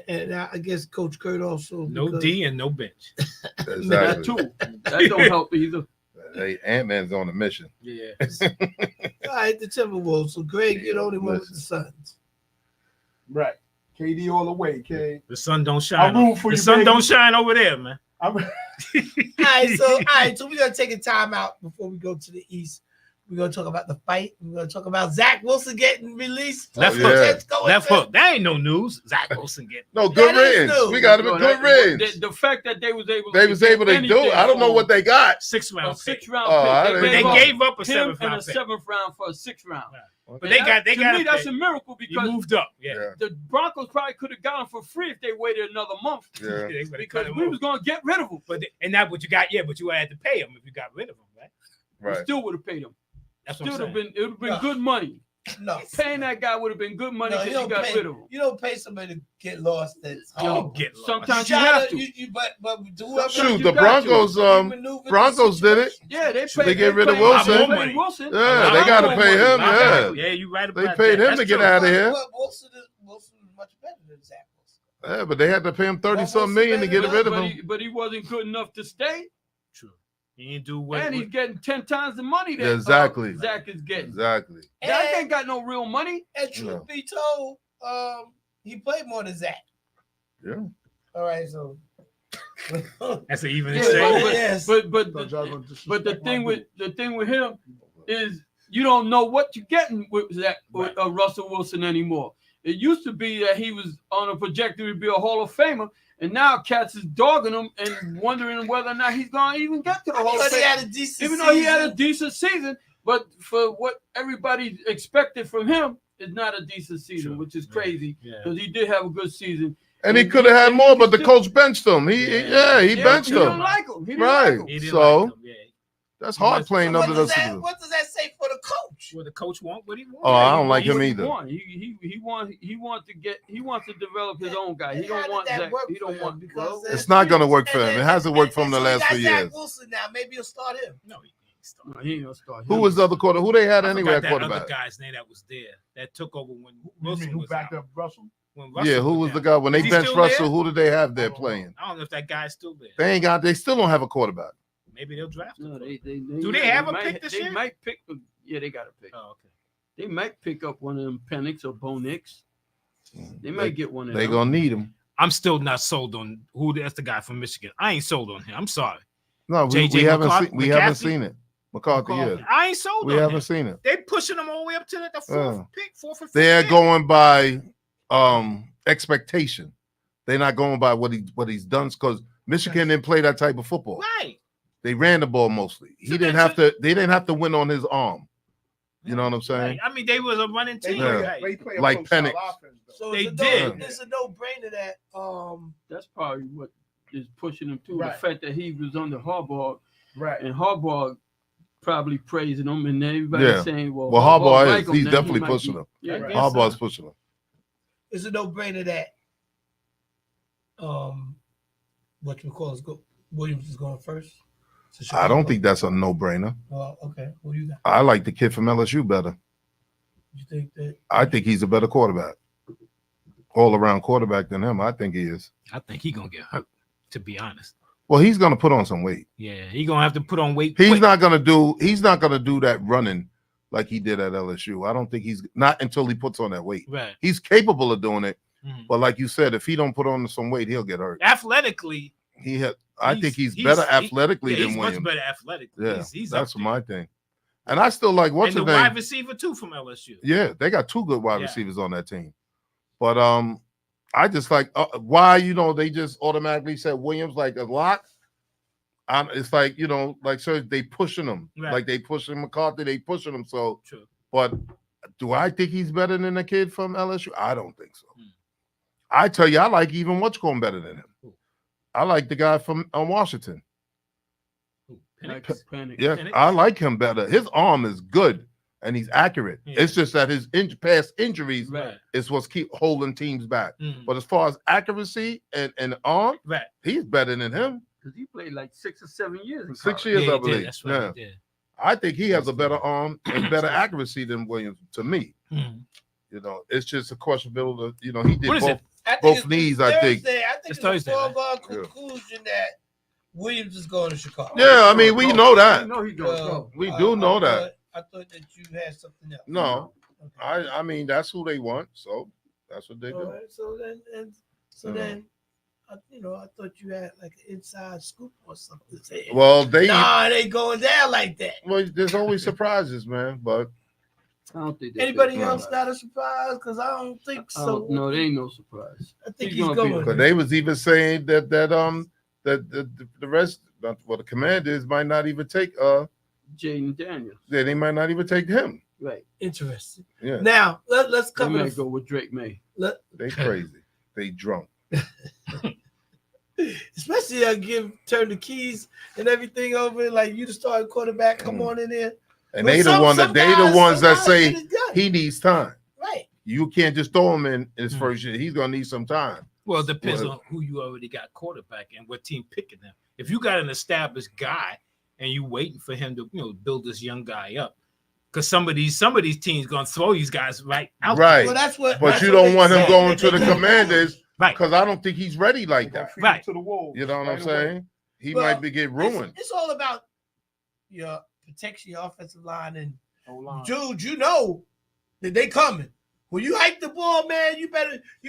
And I guess Coach Kurt also. No because- D and no bench. That Exactly. too. That don't help either. Hey, Ant-Man's on a mission. Yeah. All right, the Timberwolves. So Greg, you're the only one with the Suns. Right. KD all the way, King. The sun don't shine. I'm rooting for The you, sun baby. don't shine over there, man. I'm, All right, so we're gonna take a time out before we go to the East. We're gonna talk about the fight. We're gonna talk about Zach Wilson getting released. Left hook. Let's go Left into- hook. That ain't no news. Zach Wilson get. No, good That is riddance. new. We got him No, a good riddance. The fact that they was able They was able to do anything it. I don't know for what they got. 6th a round pick. 6th round Oh, I pick. didn't But they know. gave up a him 7th and a round pick. 7th round for a 6th round. But And they got to me, that's pick. a miracle You because moved up. Yeah. Yeah. the Broncos probably could have got him for free if they waited another month. Yeah. They would've Because cut him we off. was gonna get rid of him. But and that what you got, yeah, but you had to pay him if you got rid of him, right? We Right. still would have paid him. That's what I'm Still would saying. have been. It would have been No. good money. No, Paying that guy would have been good money No, because you got rid of him. You don't pay somebody to get lost. That's Yo, hard. get lost. sometimes you Try have to- to. but do whoever Shoot, you the got to. Broncos, Broncos did it. Yeah, they Should paid. they get rid of paid- Wilson? they More paid money. Wilson. Yeah, they Wow. got to pay him. Wow. Yeah. Yeah, you right about They that. paid him That's to get true. out of here. But Wilson is much better than Zach Wilson. Yeah, but they had to pay him 30-something million to get But- rid of But him. he wasn't good enough to stay, True. He didn't do what. and he's getting 10 times the money that Yeah, exactly. Zach is getting. Exactly. Zach And, ain't got no real money. and truth No. be told, he played more than Zach. Yeah. All right, so. That's an even Yeah, exchange. but- Yes. But Thought y'all gonna disrespect But the my thing dude. with him is you don't know what you're getting with Zach, with Right. Russell Wilson anymore. It used to be that he was on a trajectory to be a Hall of Famer, and now cats is dogging him and wondering whether or not he's gonna even get to the Hall of But he Fame. had a decent Even though he had a season. decent season, but for what everybody expected from him, it's not a decent season, Sure. which is Yeah. crazy Yeah. because he did have a good season. And he could have had more, but the coach benched him. He benched he didn't him. like him. He didn't Right. like him. He didn't So- like him, yeah. That's hard playing What under does, those. what does that say for the coach? What the coach want? What he want? Oh, I don't like He him wants either. one. He wants to develop his own guy. He How don't did want that Zach. work He for don't him? want Because It's not going to work for him. It hasn't worked for him the so he last got 2 Zach years. Wilson now. Maybe he'll start him. No, he ain't starting. No, he ain't gonna start. Who was the other quarter? Who they had I anyway forgot at that other quarterback? guy's name that was there that took over when You Wilson mean who was backed out. up Russell? When Yeah, Russell who was the down. guy when they Is he benched still there? Russell? Who did they have there playing? I don't know if that guy's still there. They still don't have a quarterback. Maybe they'll draft him. No, Do they have a might- pick this they year? might pick. Yeah, they got a pick. Oh, okay. They might pick up one of them Penix or Bo Nix. They might get one of They them. gonna need him. I'm still not sold on who that's the guy from Michigan. I ain't sold on him. I'm sorry. No, we JJ haven't McCarthy- seen. We haven't McCaffrey? seen it. McCarthy, yeah. I ain't sold We on haven't him. seen it. They pushing him all the way up to the fourth pick, fourth or fifth. They're pick. going by expectation. They're not going by what he's done because Michigan didn't play that type of football. Right. They ran the ball mostly. He So didn't that's have to. They didn't have to win on his arm. You know what I'm saying? Right. I mean, they was a running They team. Yeah. Right. play a Like pro-style Penix. offense, though. So They it's did. It's a no-brainer that That's probably what is pushing him through. Right. The fact that he was under Harbaugh, Right. and Harbaugh probably praising him, and everybody Yeah. saying, "Well, Well, Harbaugh like is. him, He's then he definitely might pushing be-" him. Yeah, Right. Yes, Harbaugh's sir. pushing him. it's a no-brainer that what you call it, Williams is going first. to I don't Chicago. think that's a no-brainer. Oh, okay. Who you got? I like the kid from LSU better. You think that? I think he's a better quarterback, all-around quarterback than him. I think he is. I think he gonna get hurt. To be honest. Well, he's going to put on some weight. Yeah, he gonna have to put on weight. He's quick. not going to do. He's not going to do that running like he did at LSU. I don't think he's not until he puts on that weight. Right. He's capable of doing it, Mhm. but like you said, if he don't put on some weight, he'll get hurt. Athletically, He had. I He's- think he's he's- better he- athletically yeah, than he's much Williams. better athletically. Yeah, He's that's up there. my thing. And I still like what's And his the name. wide receiver too from LSU. Yeah, they got two good wide Yeah. receivers on that team. But I just like why they just automatically said Williams like a lock. It's like like so they pushing him Right. like they pushing McCarthy, they pushing him. So, True. but do I think he's better than the kid from LSU? I don't think so. Hmm. I tell you, I like even what's going better than him. Who? I like the guy from Washington. Ooh, Like Penix. Penix. Yeah, Penix? I like him better. His arm is good and he's accurate. Yeah. It's just that his past injuries Right. is what's keep holding teams back. Mhm. But as far as accuracy and arm, Right. he's better than him. Because he played like 6 or 7 years. In 6 college. years, Yeah, I he did. believe. That's right. Yeah. He did. I think he has a better arm and better accuracy than Williams. To me, Mhm. it's just a question of he did What is both. it? I think Both it's knees, I think. Thursday. I think It's it's Thursday, a right? foregone Yeah. conclusion that Williams is going to Chicago. Yeah, I mean we know that. We know he's gonna go. We do know I that. thought- I thought that you had something else. No, Okay. I mean that's who they want, so that's what they All do. right, so then, I thought you had like an inside scoop or something. Saying, Well, they nah, it ain't going down like that. well, there's always surprises, man. But I don't think that- Anybody No. else got a surprise? Because I don't think so. No, there ain't no surprise. I think He's he's gonna be going. But they was even saying that the rest, the Commanders might not even take Jaden Daniels. they might not even take him. Right. Interesting. Yeah, Now let's They cover. might go with Drake May. they crazy. They drunk. Especially turn the keys and everything over, like you the starting quarterback. Come on in there. And But they the some ones that they the guys- ones some that guys say get it done. he needs time. Right. You can't just throw him in his Hmm. first year. He's gonna need some time. Well, it depends Well- on who you already got quarterback and what team picking them. If you got an established guy and you waiting for him to build this young guy up, because some of these teams gonna throw these guys right out. Right. Well, that's what. But that's you what don't they want him said, going that to they the do. Commanders Right. because I don't think he's ready like They're gonna that. feed Right. him to the wolves You know what I'm right away. saying? He Well, might get ruined. It's all about your protection, your offensive line, and O-line. dude, you know that they coming. When you hike the ball, man, you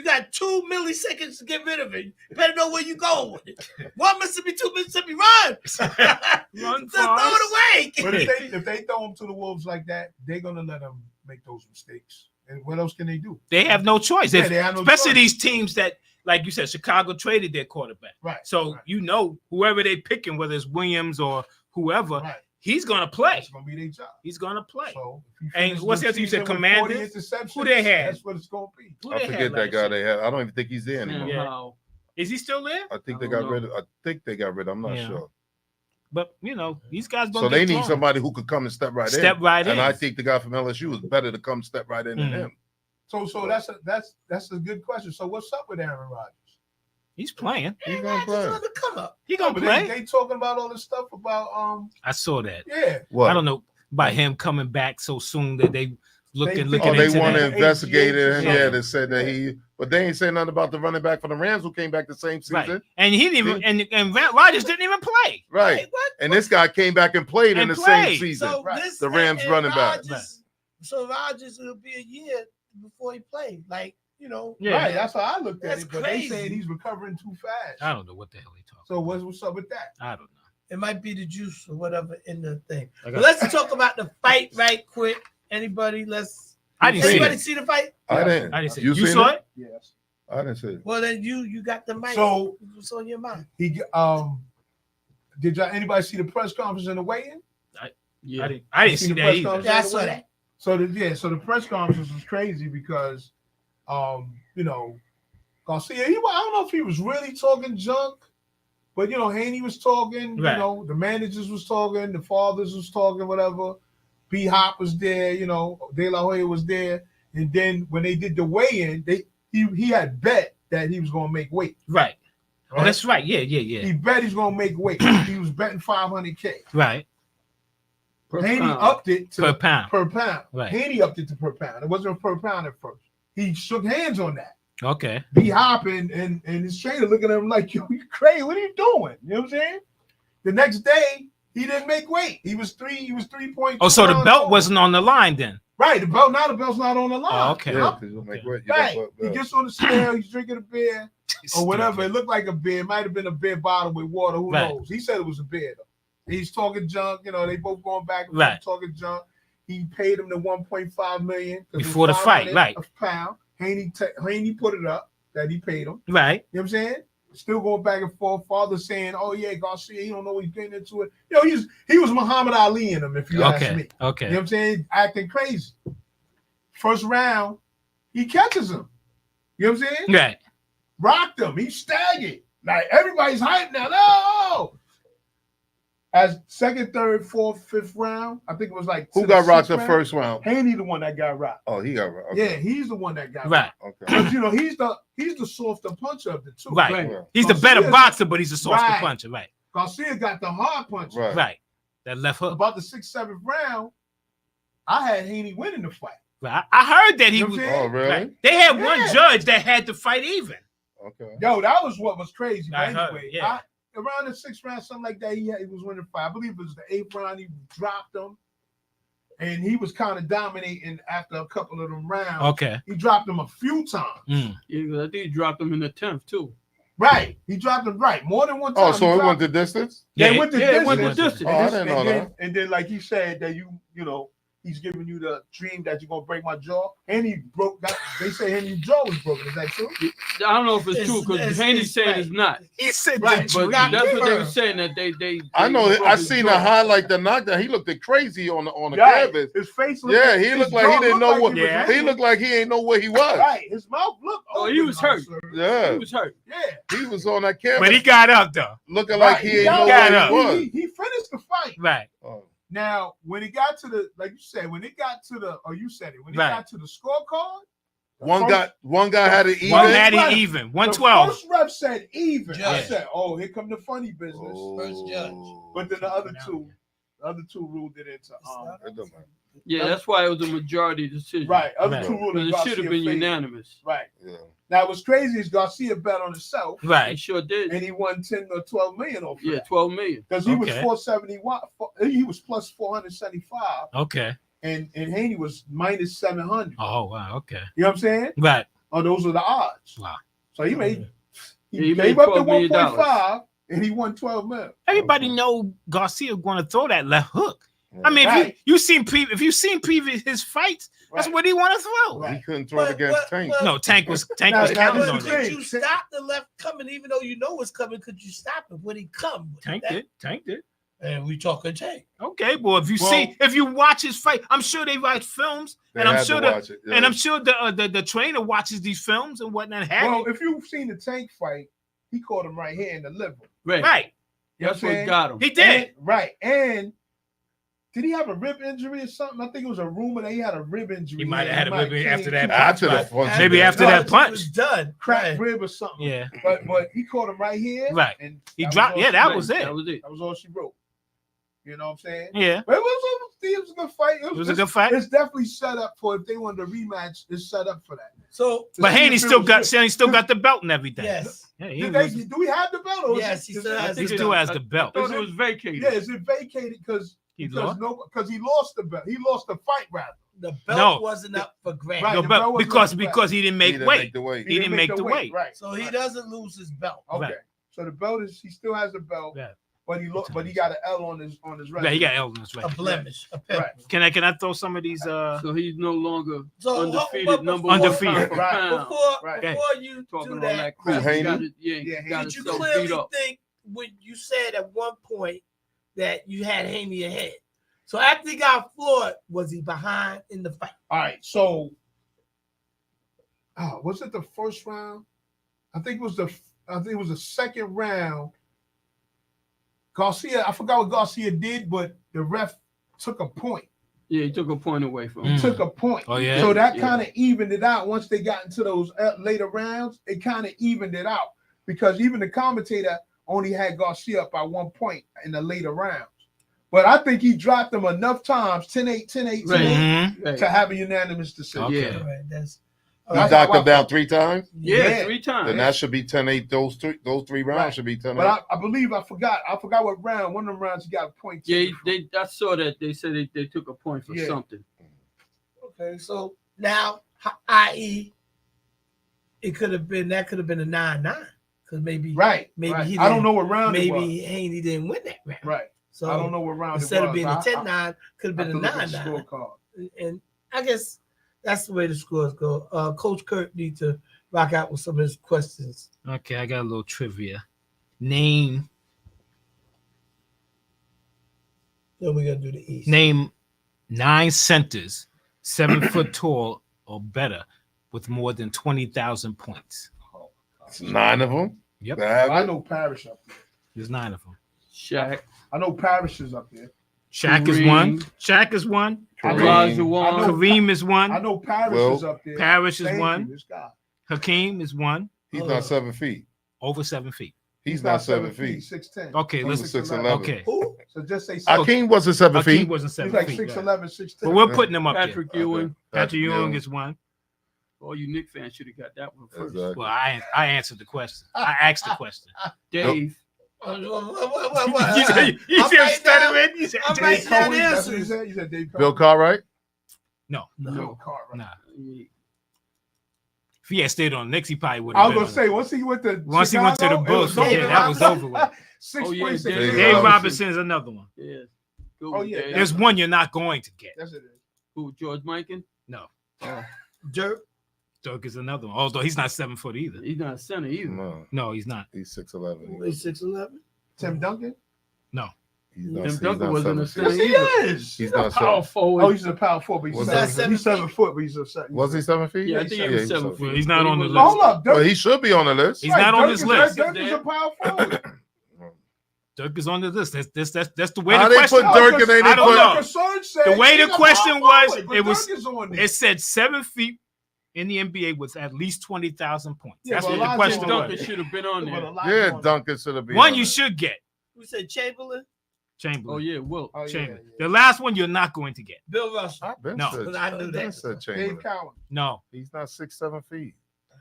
got 2 milliseconds to get rid of it. You better know where you going with it. 1 Mississippi, 2 Mississippi, run! Run Just throw fast. it away. But if they throw him to the wolves like that, they're gonna let him make those mistakes. And what else can they do? They have no choice. Yeah, If- they have no especially choice. these teams that, like you said, Chicago traded their quarterback. Right. So right. whoever they picking, whether it's Williams or whoever, Right. he's gonna play. That's gonna be their job. He's gonna play. So if you And finish what's the other you said, season with 40 Commanders? interceptions, Who they had? That's what it's gonna be. Who I they had forget that last guy year? they had. I don't even think he's there anymore. Sam Yeah. Howell. Is he still there? I think I they don't got rid know. of. I think they got rid of. I'm not Yeah. sure. But these guys gonna So they get need thrown. somebody who could come and step right Step in. right in. And I think the guy from LSU is better to come step right in than Mhm. him. So that's a good question. So what's up with Aaron Rodgers? He's playing. He's Man, gonna just play. on the come up. He gonna But play. they talking about all this stuff about I saw that. yeah. What? I don't know about him coming back so soon that they looking think- Oh, they into want to that. investigate it. And Yeah. yeah, they said that but they ain't saying nothing about the running back for the Rams who came back the same season. Right. And he didn't even and Rodgers didn't even play. Right. Hey, what? And this guy came back and played in And the same played. season. So Right. this The Rams and running back. Rodgers- So Rodgers, it'll be a year before he plays. Like, Yeah. Right. That's how I looked at That's it. But crazy. they saying he's recovering too fast. I don't know what the hell he talking. So what's up with that? I don't know. it might be the juice or whatever in the thing. I But got- let's talk about the fight right quick. Anybody? I didn't see Anybody it. see the fight? I didn't. I didn't see You it. You seen saw it? it? Yes. I didn't see it. Well, then you got the mic. So What's on your mind? he did y'all anybody see the press conference in the weigh-in? Yeah. I didn't You see seen the that press either. conference? Yeah, I saw that. So the press conference was crazy because, you know, Garcia. I don't know if he was really talking junk, but you know, Haney was talking. Right. You know, the managers was talking, the fathers was talking, whatever. B Hop was there. You know, De La Hoya was there, and then when they did the weigh-in, he had bet that he was going to make weight. Right. Oh, that's right. Yeah. He bet he's going to make weight. He was betting $500K. Right. Haney upped it to Per pound. Per pound. Right. Haney upped it to per pound. It wasn't a per pound at first. He shook hands on that. Okay. B Hop and his trainer looking at him like, yo, you crazy. What are you doing? You know what I'm saying? The next day, he didn't make weight. He was 3 points. Oh, so the belt wasn't on the line then. Right. The belt's not on the line. Oh, okay. Yeah, 'cause you'll make weight. You Right. don't He put- gets on the scale, he's drinking a beer or whatever. It looked like a beer. It might have been a beer bottle with water. Who Right. knows? He said it was a beer though. He's talking junk, you know, they both going back and Right. forth talking junk. He paid him the 1.5 million Before the fight, right. A pound. Haney put it up that he paid him. Right. You know what I'm saying? Still going back and forth. Father saying, "Oh yeah, Garcia, he don't know he's getting into it." You know, he was Muhammad Ali in him, if you ask me. Okay. You know what I'm saying? Acting crazy. First round, he catches him. You know what I'm saying? Right. Rocked him. He staggered. Like everybody's hyped now. No. As second, third, fourth, fifth round, I think it was like Who got rocked the first round? Haney, the one that got rocked. Oh, he got rocked. Yeah, Okay. he's the one that got Right. rocked. Okay. Because you know he's the softer puncher of the two. Right. Yeah. He's the better Garcia's- boxer, but he's a softer Right. puncher. Right. Garcia got the hard punch. Right. Right. That left hook. About the 6th, 7th round, I had Haney winning the fight. Right. I heard that he You know was. what I'm saying? Oh, really? Right. They had one Yeah. judge that had the fight even. Okay. Yo, that was what was crazy. I But heard, anyway, yeah. around the 6th round, something like that, he was winning the fight. I believe it was the 8th round. He dropped him, and he was kind of dominating after a couple of them rounds. Okay. He dropped him a few times. Mm. Yeah, I think he dropped him in the 10th too. Right, he dropped him right more than one time. Oh, so he it dropped went the distance? Yeah, Yeah, it went the yeah, it distance. went the Went distance. Oh, I didn't know that. And then, like he said, that you know, he's giving you the dream that you're gonna break my jaw. And he broke that. They say Henry's jaw was broken. Is that true? I don't know if it's It's- true because it's- Haney's it's saying right. it's not. He said Right, But Not that's what they Kimber. were saying that they I know. broke I his seen jaw. the highlight, the knockdown. He looked crazy on the Right. canvas. His face. Yeah, he looked like he didn't know what. Yeah. He looked like he ain't know where he was. Right, his mouth looked. Oh, he open, was hurt. sir. Yeah, He was hurt. Yeah, he was on that canvas, But he got up though. looking like Right, he ain't got know got where up. he was. He finished the fight. Right. Oh. Now, when it got to the, like you said, when it got to the, or you said it, when it Right. got to the scorecard, One guy had it even. One had Right. it even. the 112. first ref said even. I Judge. said, oh, here come the funny business. First judge. But then the other two ruled it into It don't matter. Yeah, that's why it was a majority decision. right. Other Right. two ruled But in it should have Garcia been favor. unanimous. Right. Yeah. Now, what's crazy is Garcia bet on himself, He Right. sure did. and he won 10 or 12 million off Yeah, that. 12 million. Because he was Okay. 471. He was plus 475, Okay. and Haney was minus 700. Oh wow. Okay. You know what I'm saying? Right. Oh, those are the odds. Wow. So he made He he made gave up the $12 million. 1.5 and he won 12 million. Everybody know Garcia going to throw that left hook. I mean, Right. if you seen previous his fights, that's Right. what he want to throw. Right. He couldn't throw it against Tank. No, Tank was Now, counting now, on this it. is the thing. Could you stop the left coming, even though you know it's coming? Could you stop it when he come? Tank did. Tank did. And we talking Tank. Okay, boy. If you Well- if you watch his fight, I'm sure they watch films, They and I'm had sure to watch it, yeah. and I'm sure the trainer watches these films and whatnot. Well, if you've seen the Tank fight, he caught him right here in the liver. Right. Right. You know That's what I'm what saying? got him. He did. Right. And did he have a rib injury or something? I think it was a rumor that he had a rib injury. He might have had a Might rib came after that too- After the Right. punch. Maybe after No, that it punch. was done. cracked Right. rib or something. Yeah. But he caught him right here. Right. And He that was dropped. all Yeah, she that wrote. was it. That was it. That was all she wrote. You know what I'm saying? Yeah. But it was a good fight. It was a good fight. It's definitely set up for if they wanted a rematch. It's set up for that. So But See Haney if it still was got good. Haney still got the belt and everything. yes, Yeah, he Do was- we have the belt? Or is Yes, it- he is still it- has he the still has the belt. I thought it was vacated. Yeah, is it vacated because He lost. he lost the belt. He lost the fight rather. the belt No. wasn't up for grabs. Right. No the belt belt wasn't because on the belt. because he didn't He make didn't weight. make the weight. He didn't make the weight. Right. So he right. doesn't lose his belt. Okay. Right. So the belt is he still has the belt, Right. but he got an L on his resume. Yeah, he got Elvis A right. blemish, a pimple. Right. Can I throw some of these? So he's no longer So undefeated but number before- Undefeated. one pound for Right. pound. Before Right. before you Talking do all that, that crap. Haney? He got it, Yeah, he Haney. got did you himself beat clearly up. think when you said at one point that you had Haney ahead? So after he got floored, was he behind in the fight? All right, so was it the first round? I think it was the second round. Garcia, I forgot what Garcia did, but the ref took a point. Yeah, he took a point away from him. He took a point. Oh, yeah? So that Yeah. kind of evened it out. Once they got into those later rounds, it kind of evened it out because even the commentator only had Garcia up by 1 point in the later rounds. But I think he dropped him enough times, 10-8, 10-8, 10-8, Mhm. Right. to have a unanimous decision. Okay. Yeah. All right, that's He That's knocked how I him down felt. 3 times. Yeah, Yeah. 3 times. Then that should be 10-8. Those three rounds Right. should be 10-8. But I believe I forgot what round. One of them rounds he got a point. Yeah, I saw that. They said they took a point for Yeah. something. okay. So now, i.e., it could have been a 9-9 because maybe Right. Maybe right. he I don't didn't- know what round it maybe was. Haney didn't win that round. Right. So I don't know what round instead it was. of being a I- 10-9, could have I been have a to look at the 9-9. scorecard. And I guess that's the way the scores go. Coach Kirk need to rock out with some of his questions. Okay, I got a little trivia. Name Then we're gonna do the East. 9 centers 7 foot tall or better with more than 20,000 points. It's 9 of them. Yep. I know Parrish up there. There's 9 of them. Shaq, I know Parrish is up there. Shaq is one. Shaq is one. Elijah I Wan. know- Kareem is I one. know Parrish Well, is up there. Parrish is Thank one. you, this guy. Hakeem is one. He's Oh. not 7 feet. Over 7 feet. He's not 7 feet. 6'10". Okay, He let's. was 6'11". Okay. Who? So just say Akeem wasn't 7 Hakeem feet. wasn't he's 7 like feet. 6'11", 6'10". But we're putting him up Patrick there. Ewing. Patrick Ewing is one. All you Knicks fans should have got that one first. Exactly. Well, I answered the question. I asked the question. Dave. What? You see I'm him right now. stuttering? You said, I'm Dave right now. Cohen, that's what he answers. said. You said Dave Cohen. Bill Cartwright. no, Bill Cartwright. nah. Yeah. If he had stayed on Knicks, he probably would I have. was gonna say once he went to Once he went to the Chicago, it Bulls, was yeah, over. that was over with. 6.6. Dave Dave Dave Robinson. Robinson is another one. Yeah. Good Oh, with yeah, Dave. There's one you're not going to get. Yes, it is. Who, George Mikan? No. Dirk. Dirk is another one. Although he's not 7 foot either. He's not a center either. No, No, he's not. he's 6'11". He's 6'11". Tim Duncan. He's Tim he's Duncan not wasn't a 7 center feet. Yes, he either. is. He's a not power 7. forward. Oh, he's a power forward, but he's Was 7 that 7 foot, but he's a second. Was he 7 feet? Yeah, I think he Yeah, was he's 7 7 feet. He's not on the He list. Hold up, Well, Dirk. he should be on the list. He's not on this list. Dirk is a power forward. Dirk is on the list. That's the way How the they question. put Dirk and they I didn't don't know. put. The way the question was, it was- Dirk is on there. It said 7 feet in the NBA with at least 20,000 points. Yeah, That's but what the Elijah question Duncan was. should have been on there. Yeah, Duncan should have been. One on you there. should get. We said Chamberlain. Chamberlain. Oh, yeah, Wilt. Oh, yeah, Chamberlain. yeah. The last one you're not going to get. Bill Russell. I've been No, said- I knew I've that. been said Dave Chamberlain. Cowan. No, He's not 6'7" feet.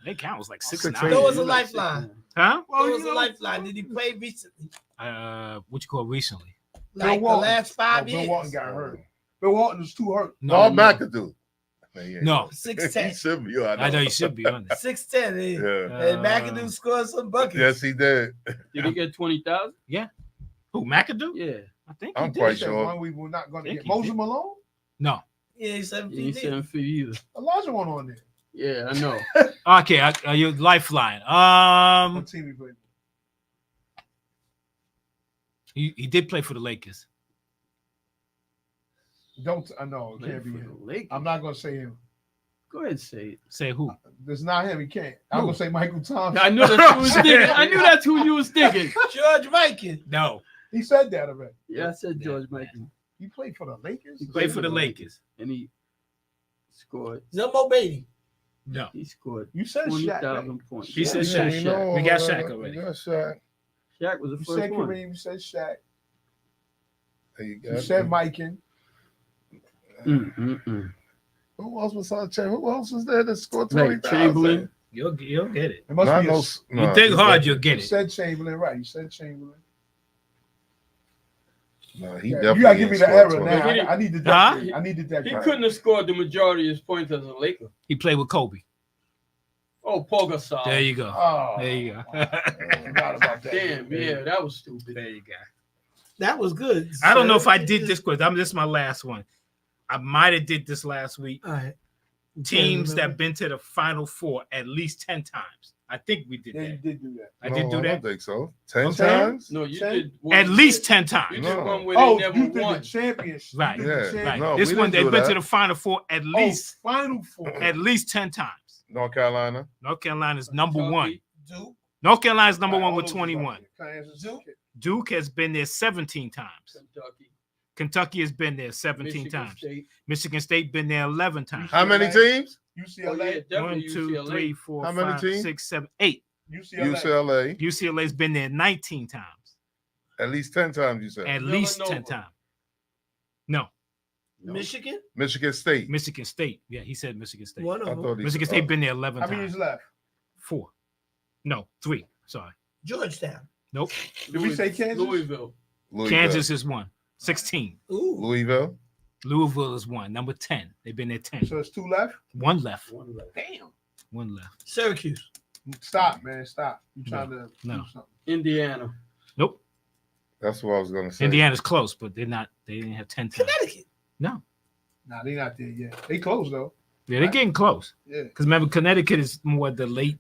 they count was like 6'9". 6'8". There was a He's like lifeline. 6'9". Huh? What was a lifeline? Did he play recently? What you call recently? Like the Walton. last 5 Bill years? Walton got hurt. Bill Walton was too hurt. No, No, McAdoo. Man, he ain't- no. He 6'10". should be. I know you should be on there. 6'10". Yeah. And McAdoo scored some buckets. Yes, he did. Did he get 20,000? Who? McAdoo? Yeah. I think he I'm did. quite He said sure. one we were not going to Think get. he Moses did. Malone? No. Yeah, he's 7 He ain't feet. 7 feet either. Elijah went on there. Yeah, I know. Okay, your lifeline. What team he played for? He did play for the Lakers. Don't I know it Played can't be for him. the Lakers. I'm not gonna say him. Go ahead and say it. Say who? There's not him. He can't. I'm Who? gonna say Michael Thompson. I knew that's who you was thinking. I knew that's who you was thinking. George Mikan. No, He said that already. Yeah, I said George Mikan. He played for the Lakers. he played for the Lakers. And he scored. Zumbo Beatty. No, He scored You said Shaq. 20,000 Right? points. He said Yeah, Shaq. you know, We got Shaq already. We got Shaq. Shaq was the You first said one. Kareem. You said Shaq. There you You go. said Mikan. Who else besides Chamberlain? Who else was there that scored Like 20,000? Chamberlain. you'll get it. It must Not be. no, You dig hard, you'll get You it. said Chamberlain, right? You said Chamberlain. No, he Yeah, definitely you gotta give me the scored error 20. now. He- I need the Huh? decade. I need the He decade. couldn't have scored the majority of his points as a Laker. He played with Kobe. Oh, Paul Gasol. There you go. Oh, There you go. I forgot about that. Damn, yeah, that was stupid. There you go. That was good. I don't know if I did this question. This is my last one. I might have did this last week. All right. teams that remember. been to the Final Four at least 10 times. I think we did Yeah, you that. did do that. I did do I that. don't think so. 10 Okay. times? No, you Ten? did one At least where- 10 You times. did No. one where Oh, they you never did won. the championship. Right. You did the Yeah, championship. no. This we one didn't they've do been to that. the Final Four at least Final Four. at least 10 times. North Carolina. North Carolina's number Kentucky. one. Duke. North Carolina's number Right, one all with those 21. is right there. Kansas, Duke. Duke has been there 17 times. Kentucky. Kentucky has been there 17 Michigan times. State. Michigan State been there 11 times. How many teams? Oh, yeah, UCLA. One, definitely 2, UCLA. 3, 4, How many 5, teams? 6, 7, 8. UCLA. UCLA. UCLA's been there 19 times. At least 10 times, you said. At least 10 Villanova. times. No, No. Michigan. Michigan State. Michigan State. Yeah, he said Michigan State. One I of them. thought he Michigan said- State been there 11 How many times. is left? 4. No, 3. Sorry. Georgetown. Nope. Did we say Kansas? Louisville. Louisville. Kansas is 1. 16. Ooh. Louisville. Louisville is 1. Number 10. They've been there 10. So it's 2 left. 1 left. One left. Damn. 1 left. Syracuse. Stop, man. Stop. You trying to No. do something. Indiana. Nope. That's what I was going to say. Indiana's close, but they're not. They didn't have 10 times. Connecticut. No. Nah, they not there yet. They close though. Yeah, they're getting close. Yeah. Because remember, Connecticut is more the late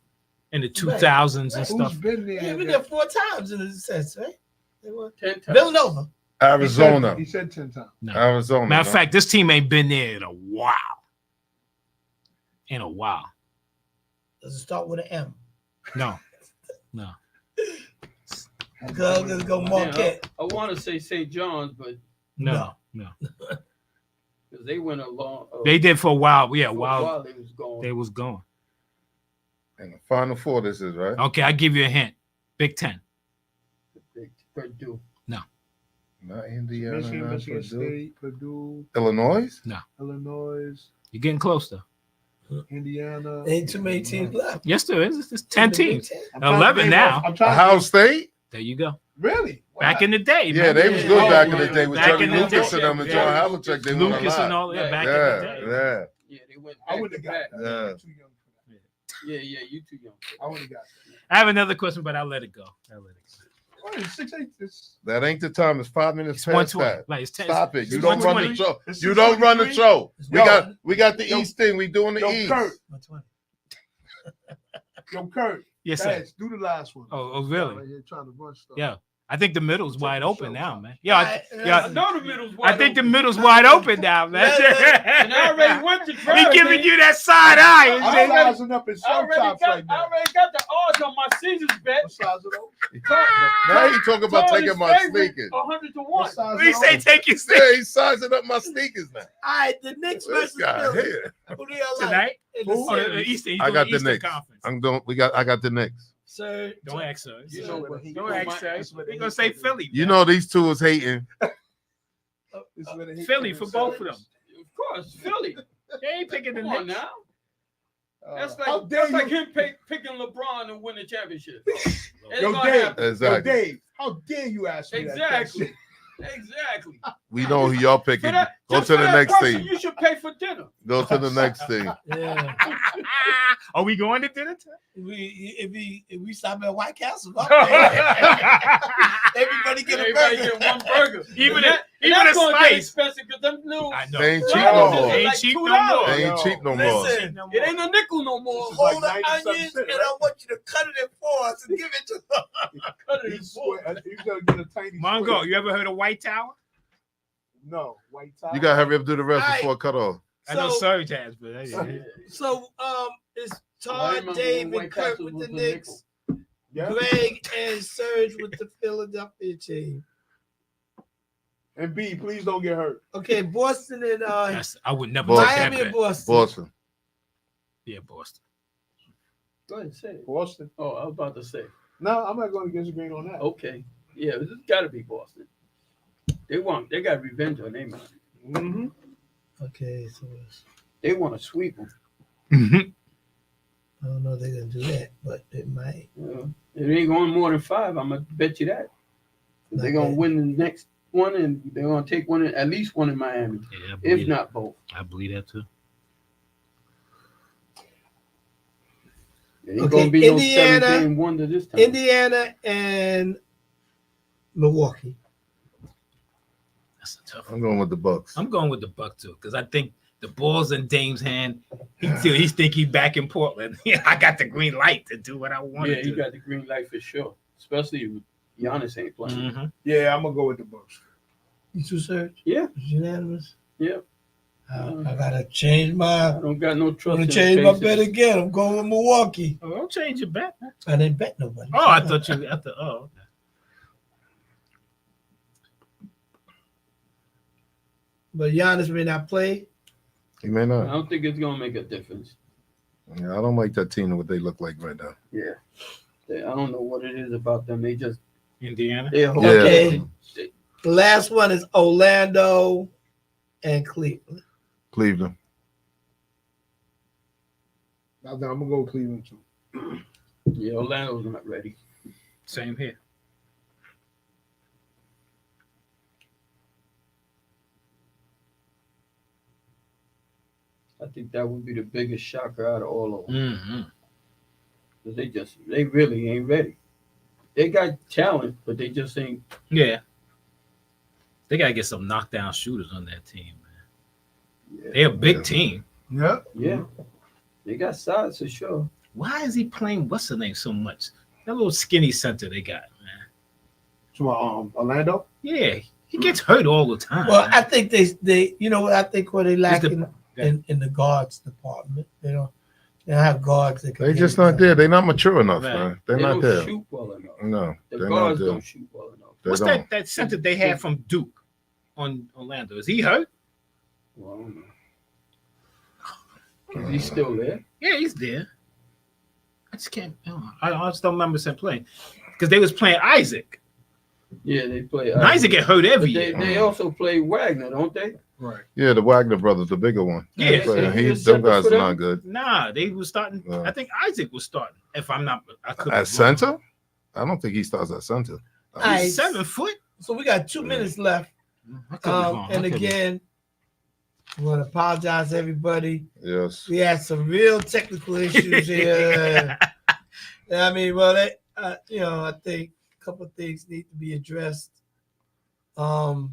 in the 2000s and Who's stuff. been there? They've been there 4 times in a sense, right? They won. 10 times. Villanova. Arizona. He said 10 times. No. Arizona. Matter of no? fact, this team ain't been there in a while. In a while. Does it start with an M? No. No. Go, let's go Marquette. I want to say St. John's, but No. No. because they went along. They did for a while. Yeah, for a while while they was going. they was going. And the Final Four, this is, right? Okay, I'll give you a hint. Big 10. Purdue. Not Indiana, Michigan, not Michigan Purdue. State, Purdue, Illinois? Illinois, You're getting close though. Indiana. Ain't too many teams left. Yes, there is. It's 10 teams. I'm trying to 11 name now. off- I'm trying to Ohio State? There you go. really Back in the day, Yeah, man. they was Yeah. good Oh, back in yeah. the day with Back Jerry in the Lucas day. and them and Yeah. John Havlicek. They won a Lucas and lot. all that Yeah. back Yeah, in the day. yeah. Yeah, they went. I Back wouldn't to have back. got that. Yeah. You're too young for that. Yeah, you too young. I wouldn't have got I have another question, but I'll let it go. that. What is 6-8? It's That ain't the time. It's 5 minutes It's past 120. that. Like it's 10. Stop it. it's You don't run the 120. show. It's You don't run the 6:23. show. Yo. We got the Yo. East thing. We doing the Yo, East. Kurt. 120. Yo, Kurt. Yes, sir. Guys, do the last one. Oh, really? Right here trying to run stuff. Yeah. I think the middle's Check wide the open show, now, son. man. Yeah, Yeah, I know the middle's wide I think the open. middle's wide open now, man. And I already went to He try. giving you that side eye. I'm He said, sizing up in I some already chops got. right I now. already got the odds on my Caesars bet. What size are those? Now he talking about taking my sneakers. 100 to 1. What size He are say those? take your seat Yeah, he's sizing up my sneakers now. All right, the Knicks This versus guy Philly. here. Who do y'all like? tonight. In the Who? Oh, the series? Eastern. He's I doing got the Eastern Knicks. Conference. I got the Knicks. Sir, Don't ask her. You know what he- Don't ask her. That's what He he gonna say said. Philly. You know these two is hating. This is where they hit Philly you for in both of service. them. Of course, Philly. They ain't picking the Come on Knicks. now. That's How like dare that's like you? him picking LeBron to win the championship. It's Yo, gonna Dave. happen. Yo, Exactly. Dave, how dare you ask me that Exactly. question? Exactly. We know who y'all For picking. that, Go just to for the that next person, team. You should pay for dinner. Go to the next team. yeah. Are we going to dinner? If we stop at White Castle, time? everybody get a Everybody burger. get one burger. Even And a- that- and even that's a gonna get slice. expensive because them little I know. They ain't cheap burgers no is more. Ain't like cheap no $2. more. They ain't Yo, cheap no more. Listen, It ain't a nickel no more. This is like hold the 97 onions, cents, and right? I want you to cut it in fours and give it to them. Cut it in He's four. gonna get a tiny Mongo, square. you ever heard of White Tower? No, white tie. You gotta hurry up and do the rest Alright. before it cut off. I know So- Surge has, but I So, it's I Todd, remember Dave, when and White Kurt Castle with was the a Knicks, Yeah. Greg and Serge with the Philadelphia team. And B, please don't get hurt. Okay, Boston and I would never Boston. take that Miami and bet. Boston. Boston. Yeah, Boston. Go ahead, say it. Boston. Oh, I was about to say. No, I'm not going to disagree on that. Okay. Yeah, it's got to be Boston. They got revenge on their mind. Mm-hmm. Okay, so They want to sweep them. I don't know if they're gonna do that, but they might. It ain't going more than 5. I'm gonna bet you that. They're gonna Okay. win the next one, and they're gonna take one, at least one in Miami, Yeah, I if believe, not both. I believe that too. It ain't Okay, gonna be Indiana- no 7-game wonder this time. Indiana and Milwaukee. That's a tough I'm one. going with the Bucks. I'm going with the Buck too, because I think The ball's in Dame's hand. He think he back in Portland. I got the green light to do what I want Yeah, to he do. got the green light for sure. Especially if Giannis ain't playing. Mhm. Yeah, I'm gonna go with the Bucks. You two, sir? Yeah. It's unanimous. Yeah. I gotta change I my. don't got no I'm trust gonna in change the my Pacers. bet again. I'm going with Milwaukee. Oh, don't change your bet. I didn't bet nobody. Oh, I thought you. Okay. But Giannis may not play. He may I not. don't think it's gonna make a difference. Yeah, I don't like that team and what they look like right now. Yeah. I don't know what it is about them. They just Indiana. they hold Yeah. Okay. The last one is Orlando and Cleveland. Cleveland. I'm gonna go with Cleveland too. Yeah, Orlando's not ready. Same here. I think that would be the biggest shocker out of all of them. Mm-hmm. Because they really ain't ready. They got talent, but they just ain't. Yeah. They gotta get some knockdown shooters on that team, man. Yeah. They're a big Yeah. team. Yeah. Yeah. They got size for sure. Why is he playing what's the name so much? That little skinny center they got, man. So Orlando. Yeah, he gets hurt all the time. Well, man. I think they you know what I think where they lack the- in the guards department. They don't have guards that can They get just it not done. there. They're not mature enough, Right. man. They're They not don't there. shoot well enough. No, The they're not guards there. don't shoot well enough. They What's don't. that center they had from Duke on Orlando? Is he hurt? Well, I don't know. Is he still there? Yeah, he's there. I just can't. I just don't remember him playing because they was playing Isaac. Yeah, they play. And Isaac get hurt But every they, year. they also play Wagner, don't they? Right. Yeah, the Wagner brothers, the bigger one. Yeah, so But he was them center guys for are them? not good. Nah, they was starting. No. I think Isaac was starting. If I'm not, I could At center? I don't think he starts at center. Nice. He's 7 foot. So we got 2 minutes left. I could be wrong. And I could be- again, I want to apologize to everybody. Yes. We had some real technical issues here. I mean, well, they, I think a couple of things need to be addressed. We're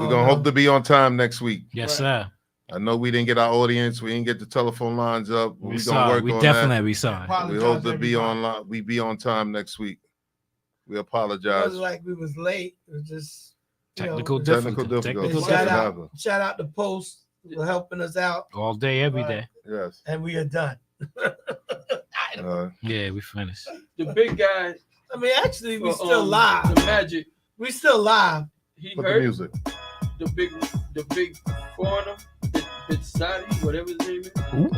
gonna hope to be on time next week. Yes, sir. I know we didn't get our audience, we didn't get the telephone lines up. We We're saw. gonna work We on definitely we saw. that. Apologize, We hope to be everybody. online. We be on time next week. We It apologize. wasn't like we was late. It was just Technical Technical difficulties. difficulties. Shout Doesn't out, happen. shout out to Post for helping us out, All day, every day. Yes. and we are done. Yeah, we finished. The big guy. I mean, actually, we for, still live. The Magic. We still live. He Put the hurt music. the big foreigner, Bitsati, whatever his name is. Who?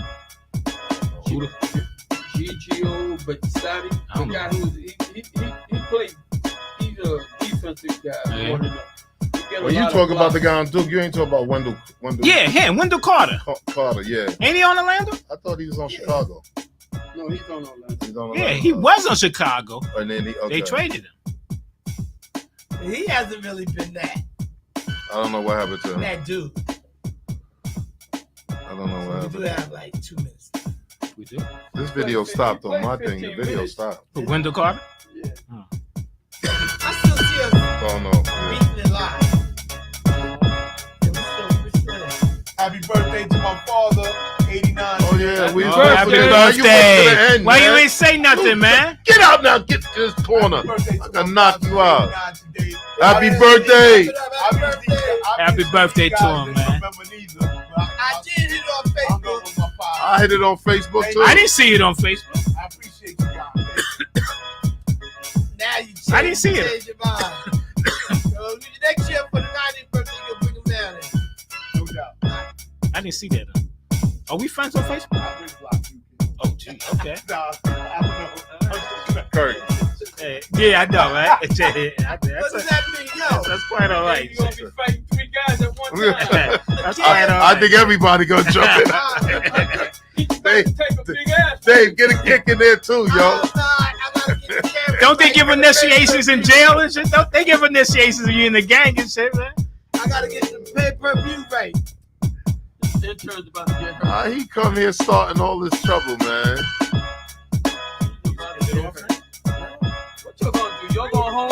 Gigio Bitsati. I don't The guy know. who's he played. He's a defensive guy. Yeah. More than When you talk about the guy on Duke, you ain't talking about Wendell Yeah, him, Wendell Carter. Carter. Yeah, Ain't he on Orlando? I thought he was on Chicago. No, he's on Orlando. He's on Yeah, Orlando. he was on Chicago. And then They okay. traded him. He hasn't really been that I don't know what happened to him. that dude. I don't know what We do happened. have like 2 minutes. We did. This video stopped on Play my thing. The 15 video minutes. stopped. Who, Wendell Carter? Yeah. I still see us Oh no. Yeah. beating it live. Yeah, we still there. Happy birthday to my father, 89. Oh yeah, we Oh, birthday. happy Now you went to the birthday. end, Why you man. ain't say nothing, man? Get out now. Get to this corner. Happy birthday to I can my knock father, you out. 89 today. Happy I- birthday. Happy birthday to him, man. I did it on Facebook. I hit it on Facebook too. I didn't see it on Facebook. I appreciate you guys. Now you I didn't see it. change your mind. So next year for the 90th birthday, you'll bring him down there. No doubt. I didn't see that. Are we friends on Facebook? I've been blocked, you kid. Oh, gee. Okay. Nah, I don't know. Kurt. Yeah, I know, right? What does that mean, yo? That's quite all right. You're gonna be fighting 3 guys at one time. That's quite all I right. think everybody gonna jump in. He's about to take a big ass. Dave, get a kick in there too, yo. I gotta get the camera Don't they right give for the initiations in pay-per-view. jail and shit? Don't they give initiations when you in the gang and shit, man? I gotta get the pay-per-view right. The intern's about to get hurt. He come here starting all this trouble, man. He's about to get hurt. What you gonna do? You're going home?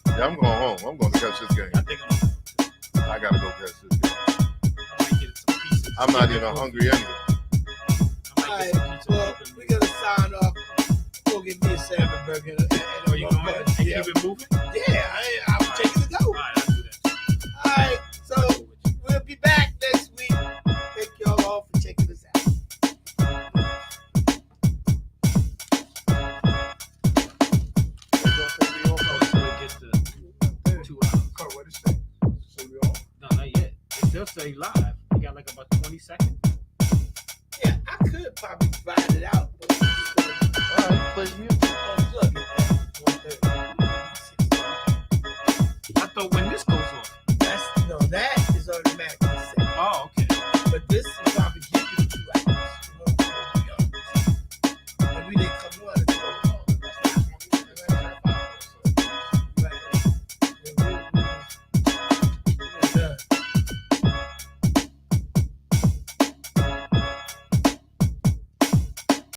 Yeah, I'm going home. I'm going to catch this game. I think I'm I gotta go catch this game. I'm not even hungry anyway. All right, well, we're gonna sign off. Go get me a salmon burger. Are you going to keep it moving? Yeah, I'm taking the go. All right, I'll do that. All right, so we'll be back next week. Thank y'all all for checking us out. No, not yet. It still say live.